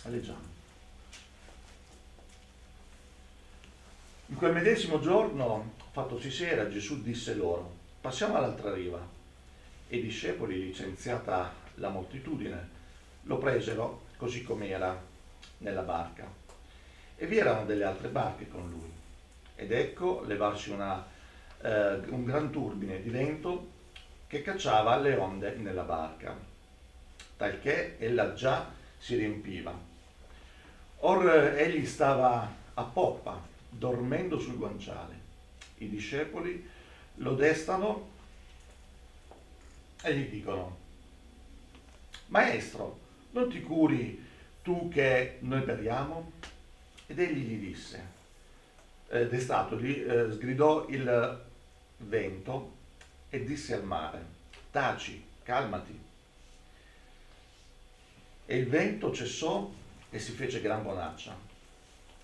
Leggiamo. In quel medesimo giorno, fattosi sera, Gesù disse loro: passiamo all'altra riva. E i discepoli, licenziata la moltitudine, lo presero così com'era nella barca. E vi erano delle altre barche con lui. Ed ecco levarsi un gran turbine di vento che cacciava le onde nella barca, talché ella già si riempiva. Or egli stava a poppa, dormendo sul guanciale. I discepoli lo destano e gli dicono: Maestro, non ti curi tu che noi periamo? Ed egli gli disse, destatoli, sgridò il vento e disse al mare: taci, calmati. E il vento cessò e si fece gran bonaccia.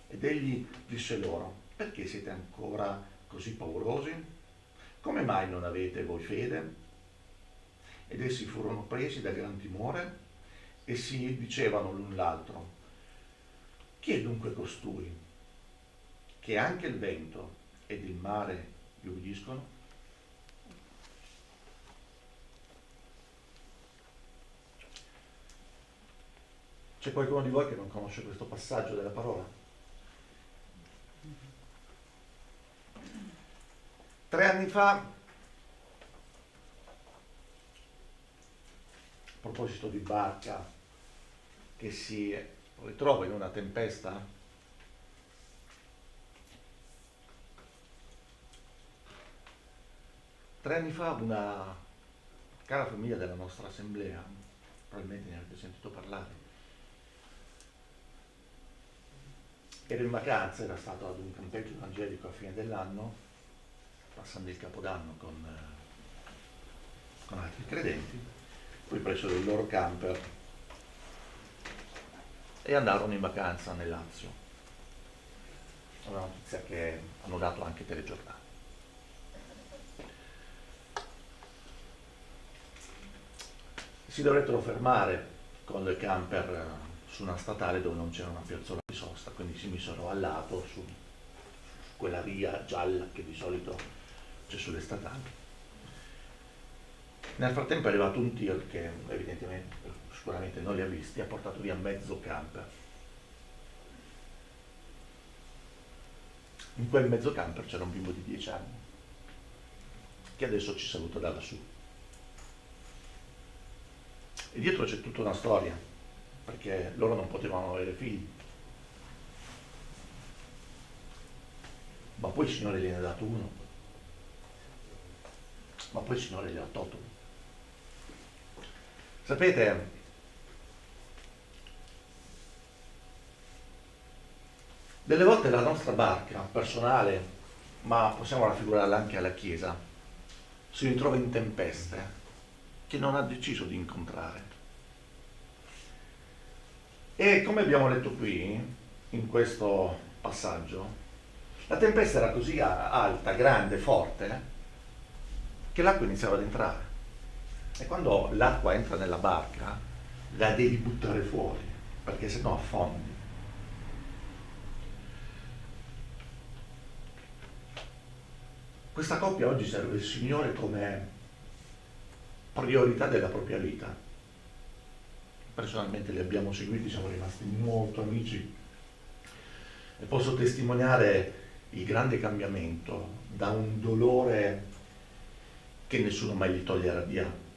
Ed egli disse loro: perché siete ancora così paurosi? Come mai non avete voi fede? Ed essi furono presi da gran timore e si dicevano l'un l'altro: chi è dunque costui, che anche il vento ed il mare gli ubbidiscono? C'è qualcuno di voi che non conosce questo passaggio della parola? 3 anni fa, a proposito di barca che si ritrova in una tempesta, tre anni fa una cara famiglia della nostra assemblea, probabilmente ne avete sentito parlare, era in vacanza, era stato ad un campeggio evangelico a fine dell'anno, passando il Capodanno con altri credenti, poi presero il loro camper e andarono in vacanza nel Lazio. Una notizia che hanno dato anche telegiornali. Si dovettero fermare con il camper su una statale dove non c'era una piazzola di sosta, quindi si misero al lato su quella via gialla che di solito c'è sulle statali. Nel frattempo è arrivato un tir che evidentemente, sicuramente non li ha visti, ha portato via mezzo camper. In quel mezzo camper c'era un bimbo di 10 anni che adesso ci saluta da lassù. E dietro c'è tutta una storia, perché loro non potevano avere figli. Ma poi il Signore gliene ha dato uno. Ma poi il Signore gliene ha tolto uno. Sapete, delle volte la nostra barca personale, ma possiamo raffigurarla anche alla Chiesa, si ritrova in tempeste che non ha deciso di incontrare. E come abbiamo letto qui, in questo passaggio, la tempesta era così alta, grande, forte, che l'acqua iniziava ad entrare. E quando l'acqua entra nella barca, la devi buttare fuori, perché sennò affondi. Questa coppia oggi serve il Signore come priorità della propria vita. Personalmente li abbiamo seguiti, siamo rimasti molto amici e posso testimoniare il grande cambiamento da un dolore che nessuno mai gli toglierà via,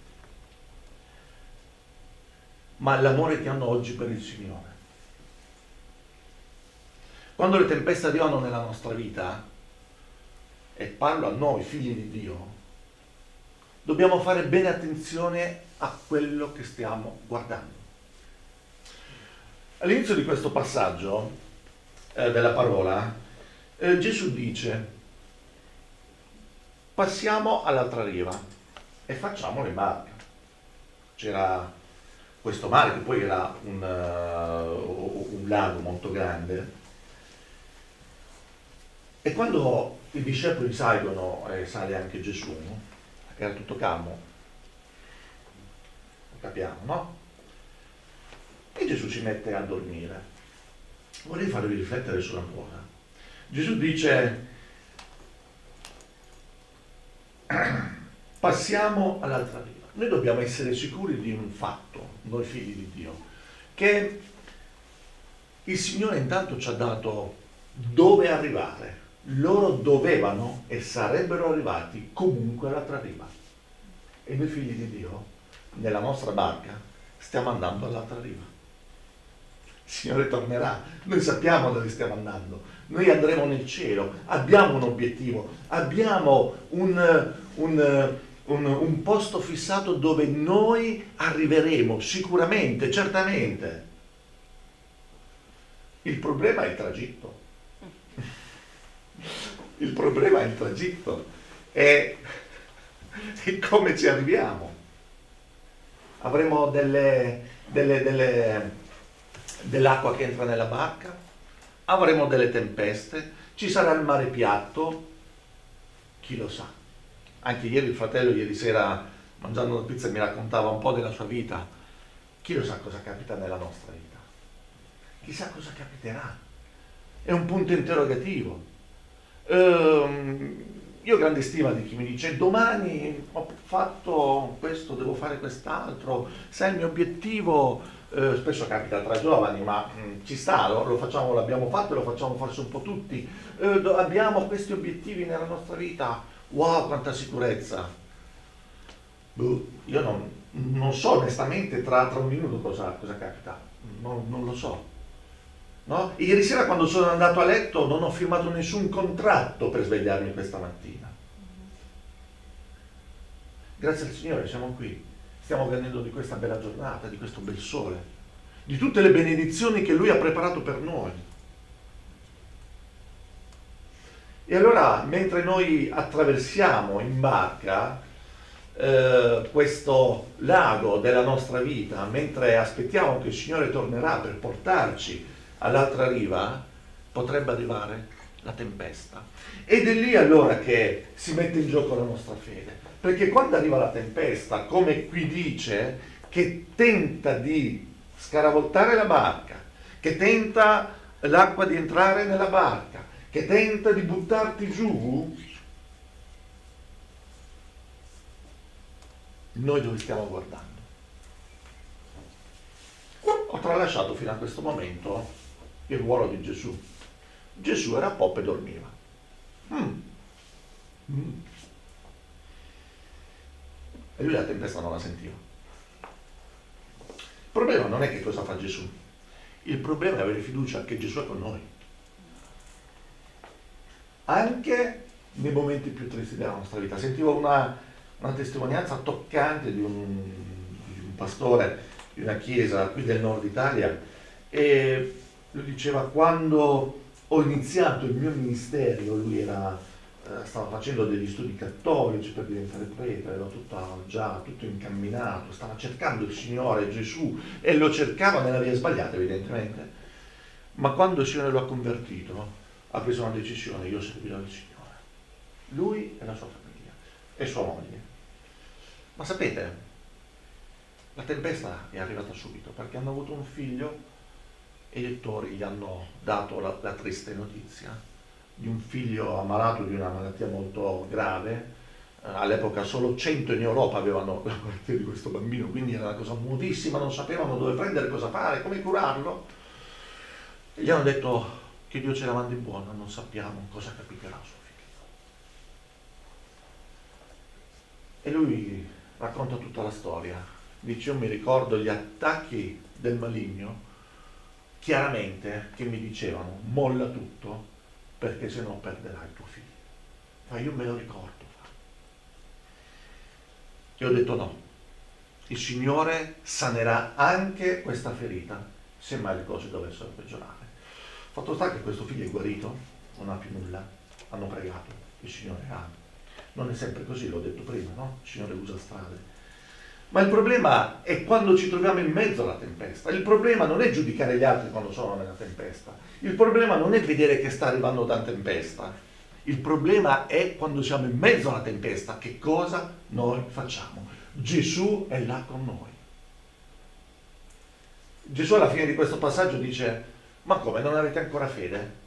ma l'amore che hanno oggi per il Signore. Quando le tempeste arrivano nella nostra vita, e parlo a noi figli di Dio, dobbiamo fare bene attenzione a quello che stiamo guardando. All'inizio di questo passaggio della parola, Gesù dice: passiamo all'altra riva e facciamolo in barca. C'era questo mare che poi era un lago molto grande, E quando i discepoli salgono, e sale anche Gesù, era tutto calmo, lo capiamo, no? E Gesù si mette a dormire. Vorrei farvi riflettere sulla cosa. Gesù dice: passiamo all'altra riva. Noi dobbiamo essere sicuri di un fatto, noi figli di Dio, che il Signore intanto ci ha dato dove arrivare. Loro dovevano e sarebbero arrivati comunque all'altra riva. E noi figli di Dio, nella nostra barca, stiamo andando all'altra riva. Il Signore tornerà, noi sappiamo dove stiamo andando, noi andremo nel cielo, abbiamo un obiettivo, abbiamo un posto fissato dove noi arriveremo sicuramente, certamente. Il problema è il tragitto. Il problema è il tragitto, è come ci arriviamo. Avremo dell'acqua che entra nella barca, avremo delle tempeste, ci sarà il mare piatto, chi lo sa. Anche ieri il fratello, ieri sera, mangiando una pizza, mi raccontava un po' della sua vita. Chi lo sa cosa capita nella nostra vita? Chissà cosa capiterà. È un punto interrogativo. Io ho grande stima di chi mi dice: domani ho fatto questo, devo fare quest'altro, sai il mio obiettivo, spesso capita tra giovani, ma ci sta, lo facciamo, l'abbiamo fatto e lo facciamo forse un po' tutti, abbiamo questi obiettivi nella nostra vita, wow, quanta sicurezza. Io non so onestamente tra un minuto cosa capita, non lo so. No? Ieri sera quando sono andato a letto non ho firmato nessun contratto per svegliarmi questa mattina. Grazie al Signore siamo qui, stiamo godendo di questa bella giornata, di questo bel sole, di tutte le benedizioni che Lui ha preparato per noi. E allora, mentre noi attraversiamo in barca questo lago della nostra vita, mentre aspettiamo che il Signore tornerà per portarci all'altra riva, potrebbe arrivare la tempesta. Ed è lì allora che si mette in gioco la nostra fede. Perché quando arriva la tempesta, come qui dice, che tenta di scaravoltare la barca, che tenta l'acqua di entrare nella barca, che tenta di buttarti giù, noi dove stiamo guardando? Ho tralasciato fino a questo momento il ruolo di Gesù. Gesù era pop e dormiva. E lui la tempesta non la sentiva. Il problema non è che cosa fa Gesù. Il problema è avere fiducia che Gesù è con noi. Anche nei momenti più tristi della nostra vita. Sentivo una testimonianza toccante di un pastore di una chiesa qui del nord Italia, e lui diceva: quando ho iniziato il mio ministero, lui stava facendo degli studi cattolici per diventare prete, aveva tutto incamminato, stava cercando il Signore Gesù e lo cercava nella via sbagliata evidentemente, ma quando il Signore lo ha convertito ha preso una decisione: io servirò il Signore, lui e la sua famiglia e sua moglie. Ma sapete, la tempesta è arrivata subito perché hanno avuto un figlio e i lettori gli hanno dato la triste notizia di un figlio ammalato di una malattia molto grave. All'epoca solo 100 in Europa avevano la malattia di questo bambino, quindi era una cosa nuovissima, non sapevano dove prendere, cosa fare, come curarlo. E gli hanno detto che Dio ce la mandi buona, non sappiamo cosa capiterà suo figlio. E lui racconta tutta la storia. Dice: io mi ricordo gli attacchi del maligno chiaramente che mi dicevano: molla tutto perché se no perderai il tuo figlio. Ma io me lo ricordo. E ho detto: no, il Signore sanerà anche questa ferita se mai le cose dovessero peggiorare. Fatto sta che questo figlio è guarito, non ha più nulla, hanno pregato, il Signore ha. Non è sempre così, l'ho detto prima, no? Il Signore usa strade. Ma il problema è quando ci troviamo in mezzo alla tempesta. Il problema non è giudicare gli altri quando sono nella tempesta. Il problema non è vedere che sta arrivando la tempesta. Il problema è quando siamo in mezzo alla tempesta, che cosa noi facciamo? Gesù è là con noi. Gesù alla fine di questo passaggio dice: ma come, non avete ancora fede?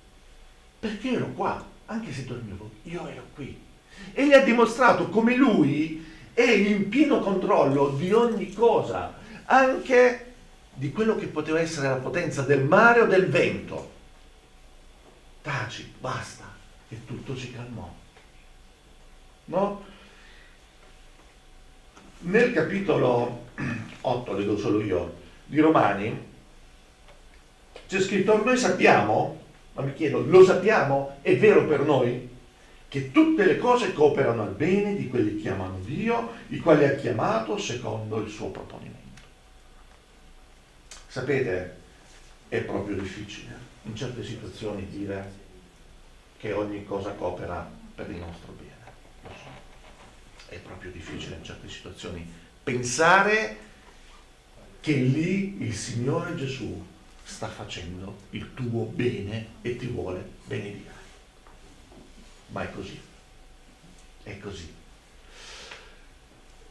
Perché ero qua, anche se dormivo, io ero qui. E gli ha dimostrato come lui è in pieno controllo di ogni cosa, anche di quello che poteva essere la potenza del mare o del vento. Taci, basta, e tutto si calmò. No? Nel capitolo 8, leggo solo io, di Romani, c'è scritto: noi sappiamo, ma mi chiedo, lo sappiamo? È vero per noi? Che tutte le cose cooperano al bene di quelli che amano Dio, i quali ha chiamato secondo il suo proponimento. Sapete, è proprio difficile in certe situazioni dire che ogni cosa coopera per il nostro bene. Lo so. È proprio difficile in certe situazioni pensare che lì il Signore Gesù sta facendo il tuo bene e ti vuole benedire. Ma è così. È così.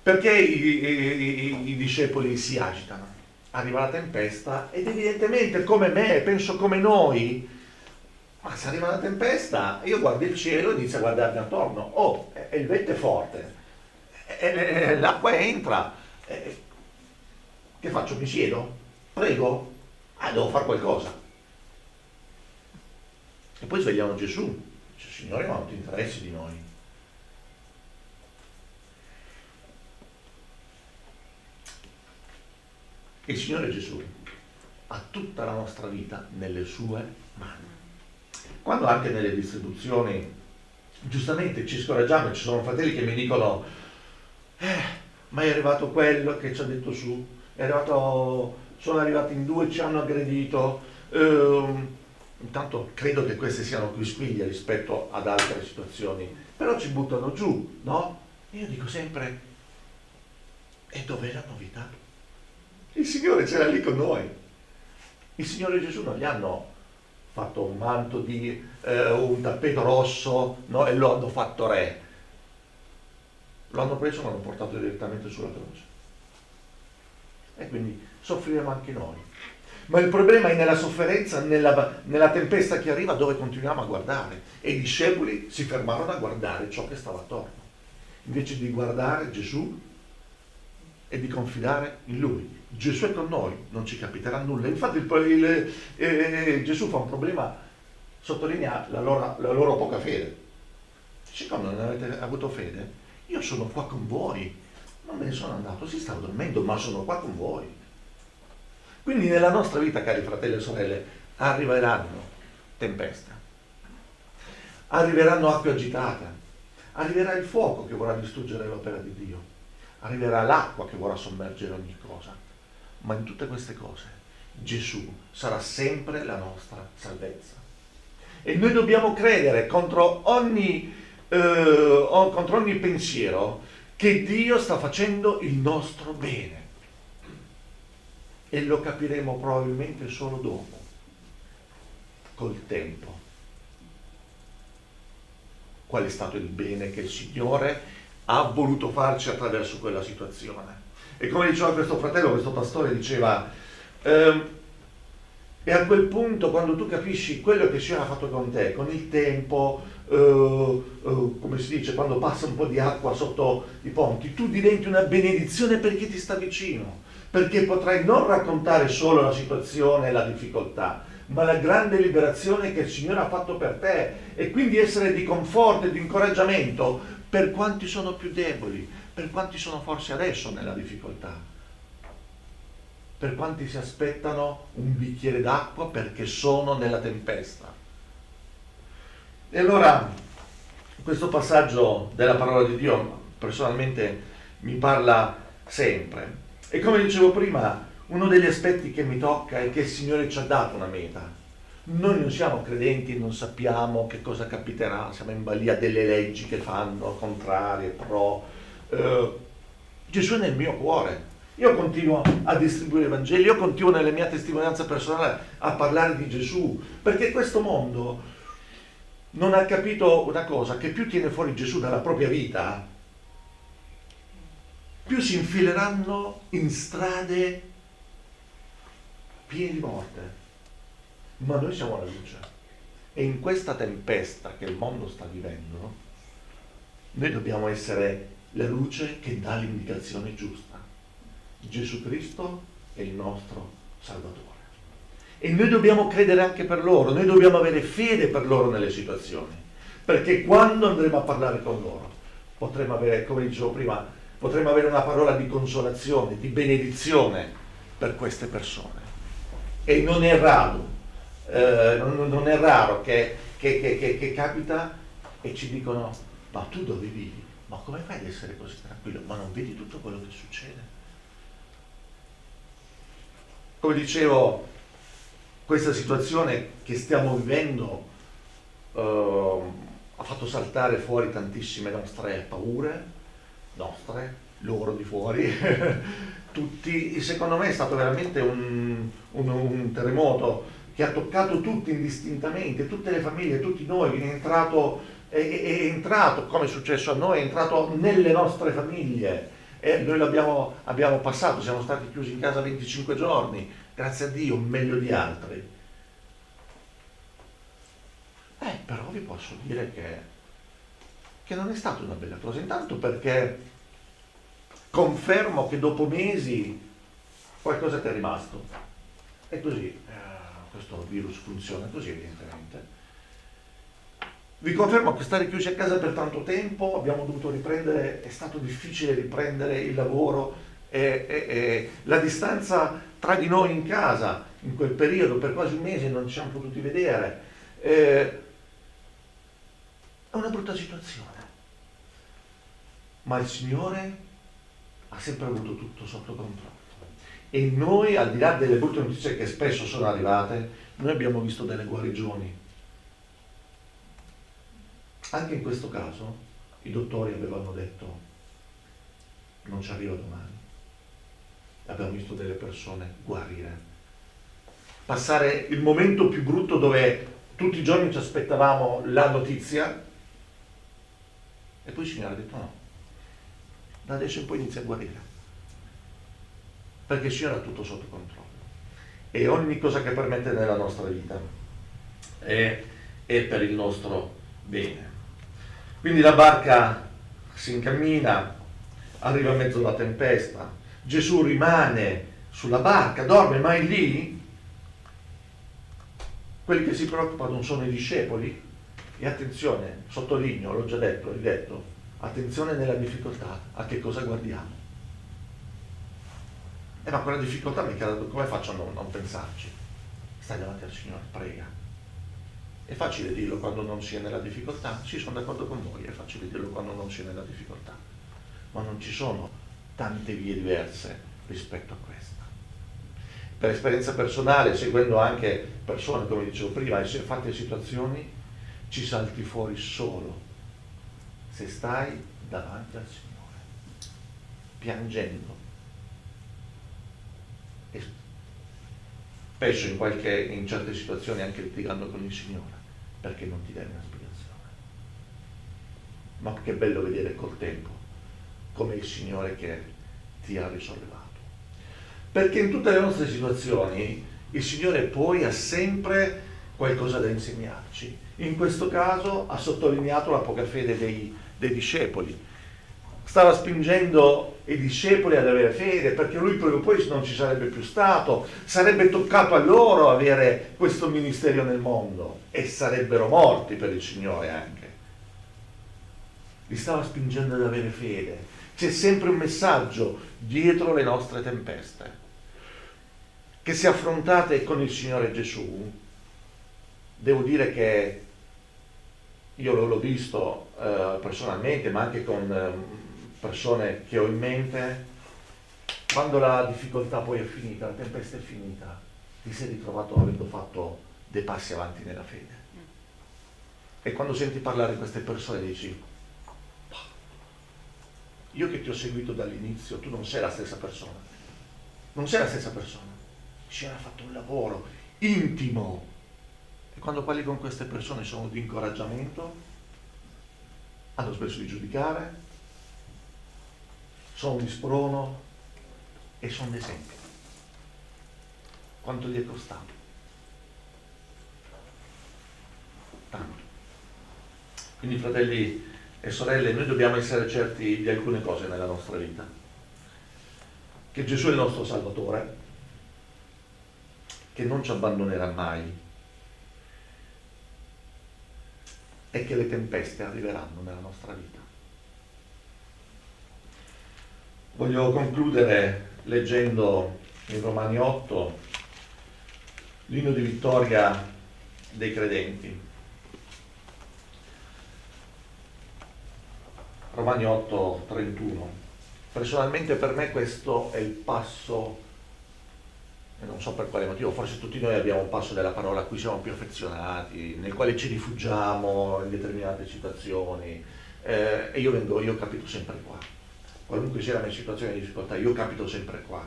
Perché i discepoli si agitano? Arriva la tempesta ed evidentemente come me, penso come noi, ma se arriva la tempesta io guardo il cielo e inizio a guardarmi attorno. Oh, il vento è forte, l'acqua entra, che faccio? Mi siedo? Prego? Devo fare qualcosa. E poi svegliamo Gesù. Dice: Signore, ma non ti interessi di noi? Il Signore Gesù ha tutta la nostra vita nelle sue mani. Quando anche nelle distribuzioni giustamente ci scoraggiamo, ci sono fratelli che mi dicono: ma è arrivato quello che ci ha detto su, sono arrivati in 2, ci hanno aggredito. Intanto credo che queste siano quisquiglie rispetto ad altre situazioni, però ci buttano giù, no? E io dico sempre: e dov'è la novità? Il Signore c'era lì con noi. Il Signore Gesù non gli hanno fatto un manto di un tappeto rosso, no? E lo hanno fatto re. Lo hanno preso e l'hanno portato direttamente sulla croce. E quindi soffriremo anche noi. Ma il problema è nella sofferenza, nella tempesta che arriva, dove continuiamo a guardare. E i discepoli si fermarono a guardare ciò che stava attorno, invece di guardare Gesù e di confidare in Lui. Gesù è con noi, non ci capiterà nulla. Infatti Gesù fa un problema, sottolinea la loro poca fede. Dice: come non avete avuto fede? Io sono qua con voi, non me ne sono andato, si stava dormendo, ma sono qua con voi. Quindi nella nostra vita, cari fratelli e sorelle, arriveranno tempeste, arriveranno acque agitate, arriverà il fuoco che vorrà distruggere l'opera di Dio, arriverà l'acqua che vorrà sommergere ogni cosa. Ma in tutte queste cose Gesù sarà sempre la nostra salvezza. E noi dobbiamo credere contro ogni pensiero che Dio sta facendo il nostro bene. E lo capiremo probabilmente solo dopo, col tempo, qual è stato il bene che il Signore ha voluto farci attraverso quella situazione. E come diceva questo fratello, questo pastore diceva: e a quel punto, quando tu capisci quello che il Signore ha fatto con te, con il tempo, come si dice, quando passa un po' di acqua sotto i ponti, tu diventi una benedizione per chi ti sta vicino, perché potrai non raccontare solo la situazione e la difficoltà, ma la grande liberazione che il Signore ha fatto per te, e quindi essere di conforto e di incoraggiamento per quanti sono più deboli, per quanti sono forse adesso nella difficoltà, per quanti si aspettano un bicchiere d'acqua perché sono nella tempesta. E allora questo passaggio della parola di Dio personalmente mi parla sempre. E come dicevo prima, uno degli aspetti che mi tocca è che il Signore ci ha dato una meta. Noi non siamo credenti, non sappiamo che cosa capiterà, siamo in balia delle leggi che fanno, contrarie, pro. Gesù è nel mio cuore. Io continuo a distribuire il Vangelo, io continuo nella mia testimonianza personale a parlare di Gesù, perché questo mondo non ha capito una cosa, che più tiene fuori Gesù dalla propria vita, più si infileranno in strade piene di morte. Ma noi siamo la luce. E in questa tempesta che il mondo sta vivendo, noi dobbiamo essere la luce che dà l'indicazione giusta. Gesù Cristo è il nostro Salvatore. E noi dobbiamo credere anche per loro, noi dobbiamo avere fede per loro nelle situazioni, perché quando andremo a parlare con loro potremo avere, come dicevo prima, potremo avere una parola di consolazione, di benedizione per queste persone. E non è raro, non è raro che capita e ci dicono: ma tu dove vivi? Ma come fai ad essere così tranquillo? Ma non vedi tutto quello che succede? Come dicevo, questa situazione che stiamo vivendo ha fatto saltare fuori tantissime nostre paure, loro di fuori, tutti. Secondo me è stato veramente un terremoto che ha toccato tutti indistintamente, tutte le famiglie, tutti noi. È entrato, come è successo a noi, è entrato nelle nostre famiglie. E noi abbiamo passato, siamo stati chiusi in casa 25 giorni, grazie a Dio, meglio di altri. Però vi posso dire che non è stata una bella cosa, intanto perché confermo che dopo mesi qualcosa ti è rimasto. È così, questo virus funziona così evidentemente. Vi confermo che stare chiusi a casa per tanto tempo, abbiamo dovuto riprendere, è stato difficile riprendere il lavoro e la distanza tra di noi in casa in quel periodo, per quasi un mese non ci siamo potuti vedere. È una brutta situazione, ma il Signore ha sempre avuto tutto sotto controllo e noi, al di là delle brutte notizie che spesso sono arrivate, noi abbiamo visto delle guarigioni. Anche in questo caso i dottori avevano detto: non ci arriva domani. Abbiamo visto delle persone guarire, passare il momento più brutto dove tutti i giorni ci aspettavamo la notizia e poi il Signore ha detto: no, da adesso in poi inizia a guarire, perché il Signore ha tutto sotto controllo e ogni cosa che permette nella nostra vita è per il nostro bene. Quindi la barca si incammina, arriva in mezzo alla tempesta, Gesù rimane sulla barca, dorme, ma è lì. Quelli che si preoccupano non sono i discepoli. E attenzione, sottolineo, l'ho già detto, ridetto, attenzione nella difficoltà, a che cosa guardiamo. Ma quella difficoltà, come faccio a non pensarci? Stai davanti al Signore, prega. È facile dirlo quando non si è nella difficoltà, sì, sono d'accordo con voi, è facile dirlo quando non si è nella difficoltà, ma non ci sono tante vie diverse rispetto a questa. Per esperienza personale, seguendo anche persone, come dicevo prima, e fatte situazioni, ci salti fuori solo se stai davanti al Signore, piangendo. E spesso in certe situazioni anche litigando con il Signore, perché non ti dai una spiegazione. Ma che bello vedere col tempo come il Signore che ti ha risollevato. Perché in tutte le nostre situazioni il Signore poi ha sempre qualcosa da insegnarci. In questo caso ha sottolineato la poca fede dei discepoli. Stava spingendo i discepoli ad avere fede, perché lui poi non ci sarebbe più stato, sarebbe toccato a loro avere questo ministero nel mondo e sarebbero morti per il Signore anche. Li stava spingendo ad avere fede. C'è sempre un messaggio dietro le nostre tempeste, che se affrontate con il Signore Gesù, devo dire che io l'ho visto personalmente, ma anche con persone che ho in mente, quando la difficoltà poi è finita, la tempesta è finita, ti sei ritrovato avendo fatto dei passi avanti nella fede. E quando senti parlare di queste persone dici: io che ti ho seguito dall'inizio, tu non sei la stessa persona. Non sei la stessa persona. Il Signore ha fatto un lavoro intimo E quando parli con queste persone sono di incoraggiamento, hanno smesso di giudicare, sono di sprono e sono d'esempio. Quanto gli è costato? Tanto. Quindi, fratelli e sorelle, noi dobbiamo essere certi di alcune cose nella nostra vita: che Gesù è il nostro Salvatore, che non ci abbandonerà mai e che le tempeste arriveranno nella nostra vita. Voglio concludere leggendo in Romani 8 l'inno di vittoria dei credenti. Romani 8, 31. Personalmente per me questo è il passo, e non so per quale motivo, forse tutti noi abbiamo un passo della parola a cui siamo più affezionati, nel quale ci rifugiamo in determinate situazioni, e io capito sempre qua. Qualunque sia la mia situazione di difficoltà, io capito sempre qua.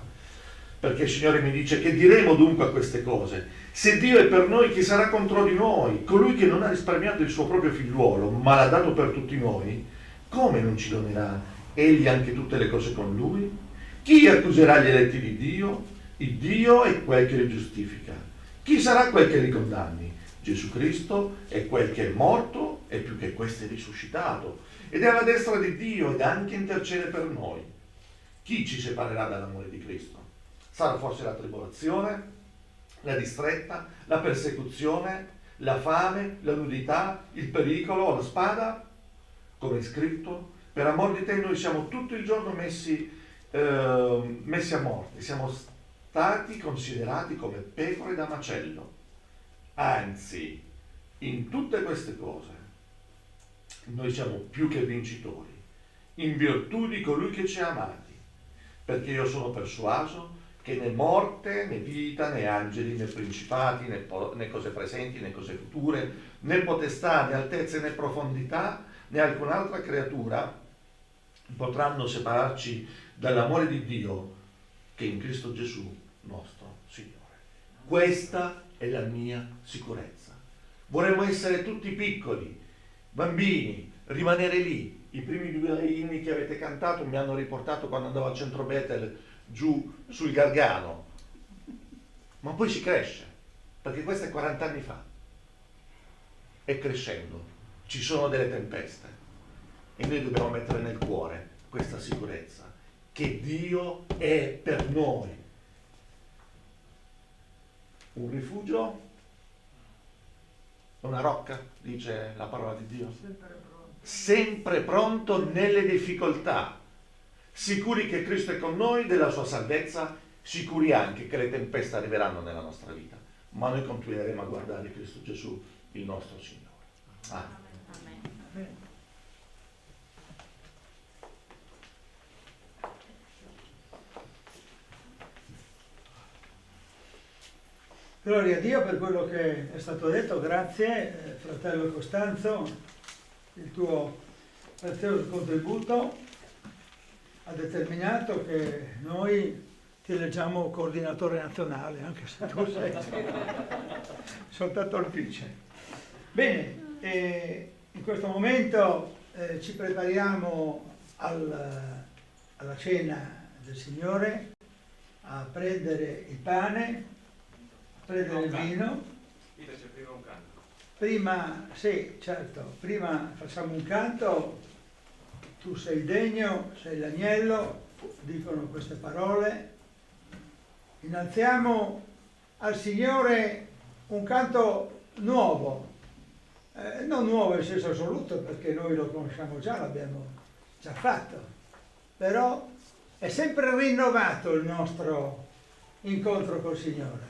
Perché il Signore mi dice: che diremo dunque a queste cose? Se Dio è per noi, chi sarà contro di noi? Colui che non ha risparmiato il suo proprio figliuolo, ma l'ha dato per tutti noi, come non ci donerà egli anche tutte le cose con lui? Chi accuserà gli eletti di Dio? Il Dio è quel che li giustifica. Chi sarà quel che li condanni? Gesù Cristo è quel che è morto e più che questo è risuscitato ed è alla destra di Dio ed anche intercede per noi. Chi ci separerà dall'amore di Cristo? Sarà forse la tribolazione, la distretta, la persecuzione, la fame, la nudità, il pericolo o la spada? Come è scritto: per amor di te noi siamo tutto il giorno messi a morte, siamo stati considerati come pecore da macello. Anzi, in tutte queste cose noi siamo più che vincitori, in virtù di colui che ci ha amati, perché io sono persuaso che né morte, né vita, né angeli, né principati, né cose presenti, né cose future, né potestà, né altezze, né profondità, né alcun'altra creatura potranno separarci dall'amore di Dio che è in Cristo Gesù nostro Signore. Questa è la mia sicurezza. Vorremmo essere tutti piccoli, bambini, rimanere lì. I primi due inni che avete cantato mi hanno riportato quando andavo al centro Bethel giù sul Gargano. Ma poi si cresce, perché questo è 40 anni fa. E crescendo ci sono delle tempeste e noi dobbiamo mettere nel cuore questa sicurezza che Dio è per noi un rifugio, una rocca, dice la parola di Dio, sempre pronto nelle difficoltà, sicuri che Cristo è con noi, della sua salvezza, sicuri anche che le tempeste arriveranno nella nostra vita, ma noi continueremo a guardare Cristo Gesù, il nostro Signore. Amen. Gloria a Dio per quello che è stato detto, grazie fratello Costanzo, il tuo prezioso contributo ha determinato che noi ti eleggiamo coordinatore nazionale, anche se tu sei soltanto il vice. Bene, in questo momento ci prepariamo alla cena del Signore, a prendere il pane, prendere il vino. C'è prima un canto. Prima, sì, certo, prima facciamo un canto, tu sei degno, sei l'agnello, dicono queste parole. Innalziamo al Signore un canto nuovo, non nuovo in senso assoluto perché noi lo conosciamo già, l'abbiamo già fatto, però è sempre rinnovato il nostro incontro col Signore.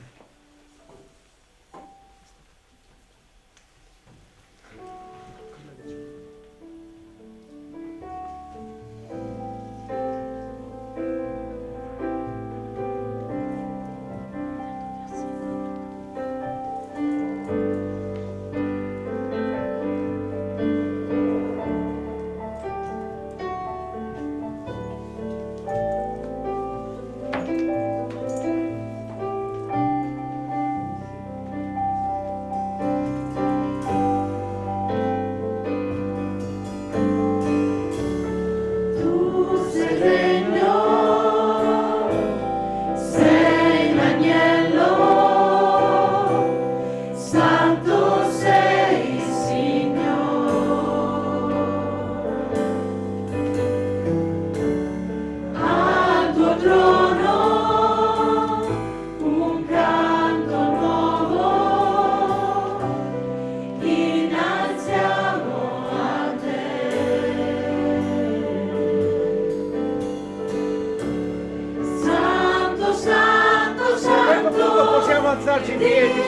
Alziamoci in piedi.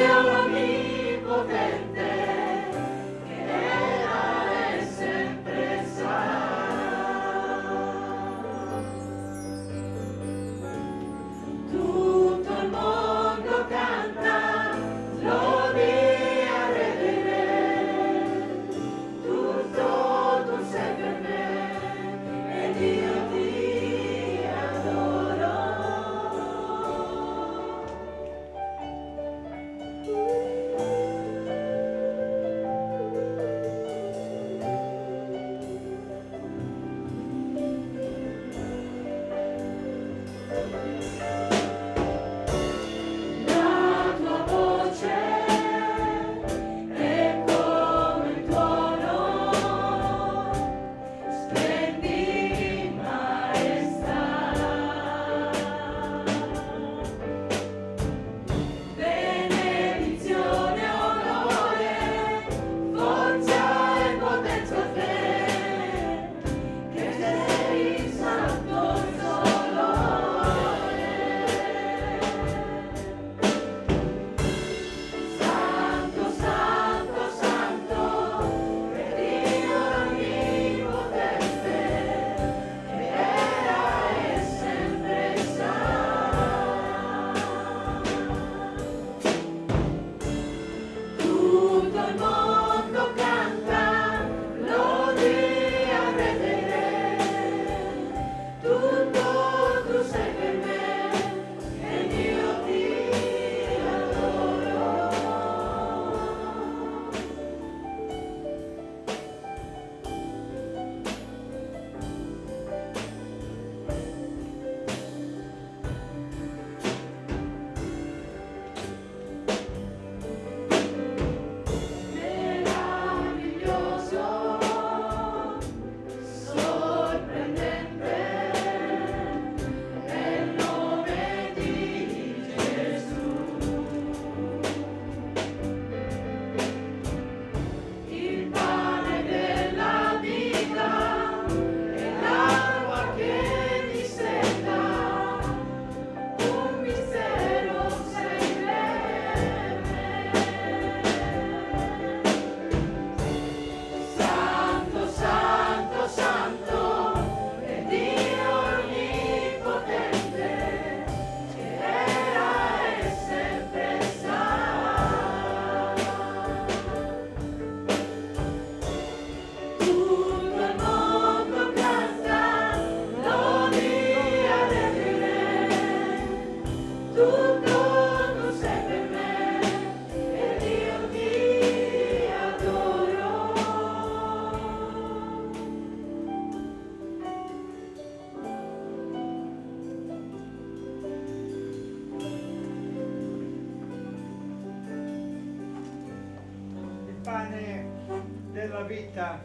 Della vita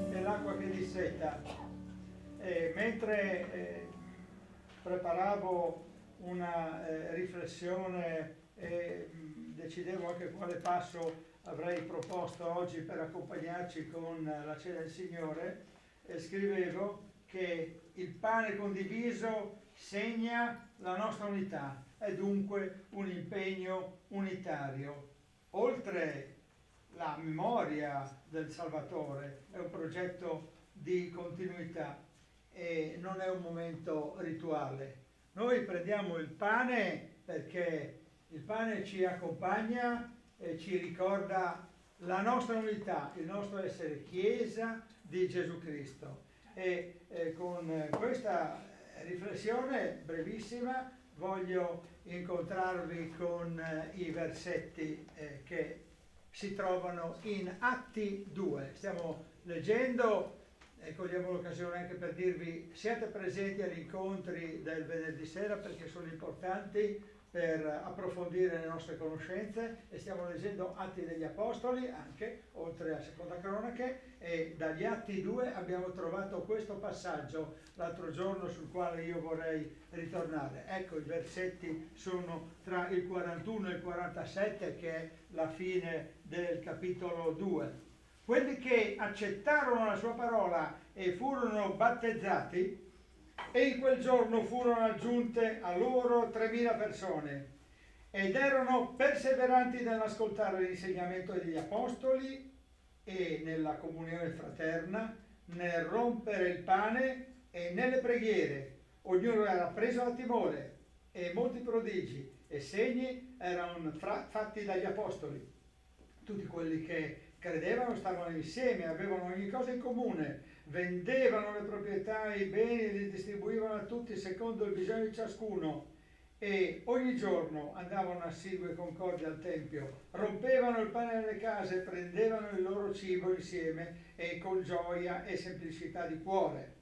dell'acqua che disseta. Mentre preparavo una riflessione e decidevo anche quale passo avrei proposto oggi per accompagnarci con la cena del Signore, scrivevo che il pane condiviso segna la nostra unità, è dunque un impegno unitario. Oltre la memoria del Salvatore, è un progetto di continuità e non è un momento rituale. Noi prendiamo il pane perché il pane ci accompagna e ci ricorda la nostra unità, il nostro essere Chiesa di Gesù Cristo. E con questa riflessione brevissima voglio incontrarvi con i versetti che si trovano in Atti 2. Stiamo leggendo e cogliamo l'occasione anche per dirvi: siate presenti agli incontri del venerdì sera perché sono importanti per approfondire le nostre conoscenze, e stiamo leggendo Atti degli Apostoli anche, oltre a Seconda Cronache, e dagli Atti 2 abbiamo trovato questo passaggio l'altro giorno sul quale io vorrei ritornare. Ecco, i versetti sono tra il 41 e il 47, che è la fine del capitolo 2. Quelli che accettarono la sua parola e furono battezzati, e in quel giorno furono aggiunte a loro 3.000 persone. ed erano perseveranti nell'ascoltare l'insegnamento degli apostoli e nella comunione fraterna, nel rompere il pane e nelle preghiere. Ognuno era preso da timore e molti prodigi e segni erano fatti dagli apostoli. Tutti quelli che credevano stavano insieme, avevano ogni cosa in comune, vendevano le proprietà e i beni e li distribuivano a tutti secondo il bisogno di ciascuno, e ogni giorno andavano assidue concordi al Tempio, rompevano il pane nelle case, prendevano il loro cibo insieme e con gioia e semplicità di cuore,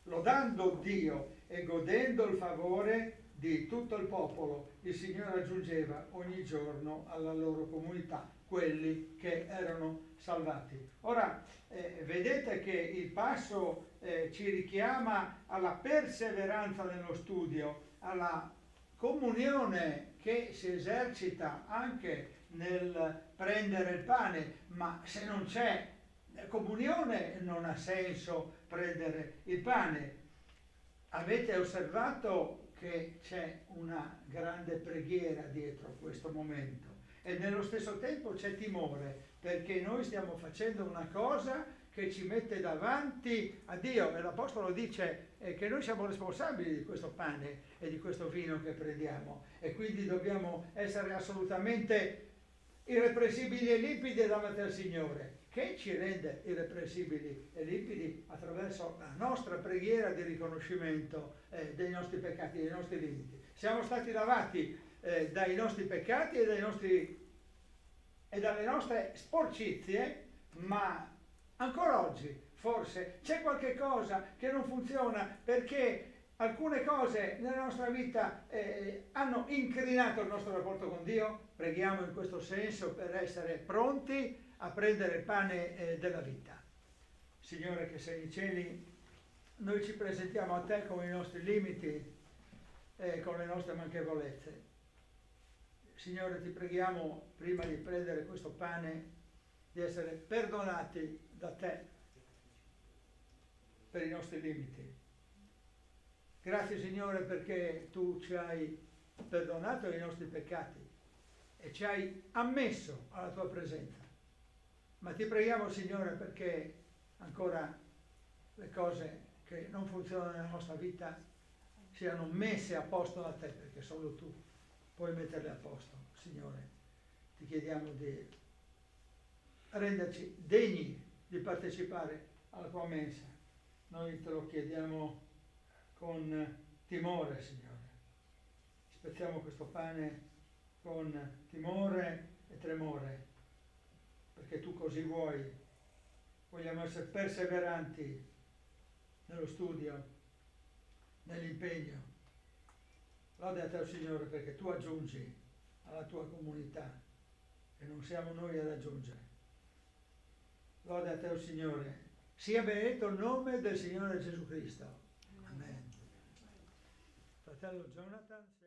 lodando Dio e godendo il favore di tutto il popolo. Il Signore aggiungeva ogni giorno alla loro comunità quelli che erano salvati. Ora vedete che il passo ci richiama alla perseveranza nello studio, alla comunione che si esercita anche nel prendere il pane, ma se non c'è comunione non ha senso prendere il pane. Avete osservato che c'è una grande preghiera dietro questo momento e nello stesso tempo c'è timore, perché noi stiamo facendo una cosa che ci mette davanti a Dio, e l'Apostolo dice che noi siamo responsabili di questo pane e di questo vino che prendiamo, e quindi dobbiamo essere assolutamente irreprensibili e limpidi davanti al Signore, che ci rende irreprensibili e limpidi attraverso la nostra preghiera di riconoscimento dei nostri peccati, dei nostri limiti. Siamo stati lavati dai nostri peccati e dalle nostre sporcizie, ma ancora oggi forse c'è qualche cosa che non funziona, perché alcune cose nella nostra vita hanno incrinato il nostro rapporto con Dio. Preghiamo in questo senso per essere pronti a prendere il pane della vita. Signore che sei in cieli, noi ci presentiamo a Te con i nostri limiti e con le nostre manchevolezze. Signore, ti preghiamo, prima di prendere questo pane, di essere perdonati da Te per i nostri limiti. Grazie, Signore, perché Tu ci hai perdonato i nostri peccati e ci hai ammesso alla Tua presenza. Ma ti preghiamo, Signore, perché ancora le cose che non funzionano nella nostra vita siano messe a posto da Te, perché solo Tu puoi metterle a posto. Signore, ti chiediamo di renderci degni di partecipare alla Tua mensa. Noi te lo chiediamo con timore, Signore. Spezziamo questo pane con timore e tremore, perché Tu così vuoi. Vogliamo essere perseveranti nello studio, nell'impegno. Lode a Te, Signore, perché Tu aggiungi alla Tua comunità e non siamo noi ad aggiungere. Lode a Te, Signore. Sia benedetto il nome del Signore Gesù Cristo. Amen. Fratello Jonathan.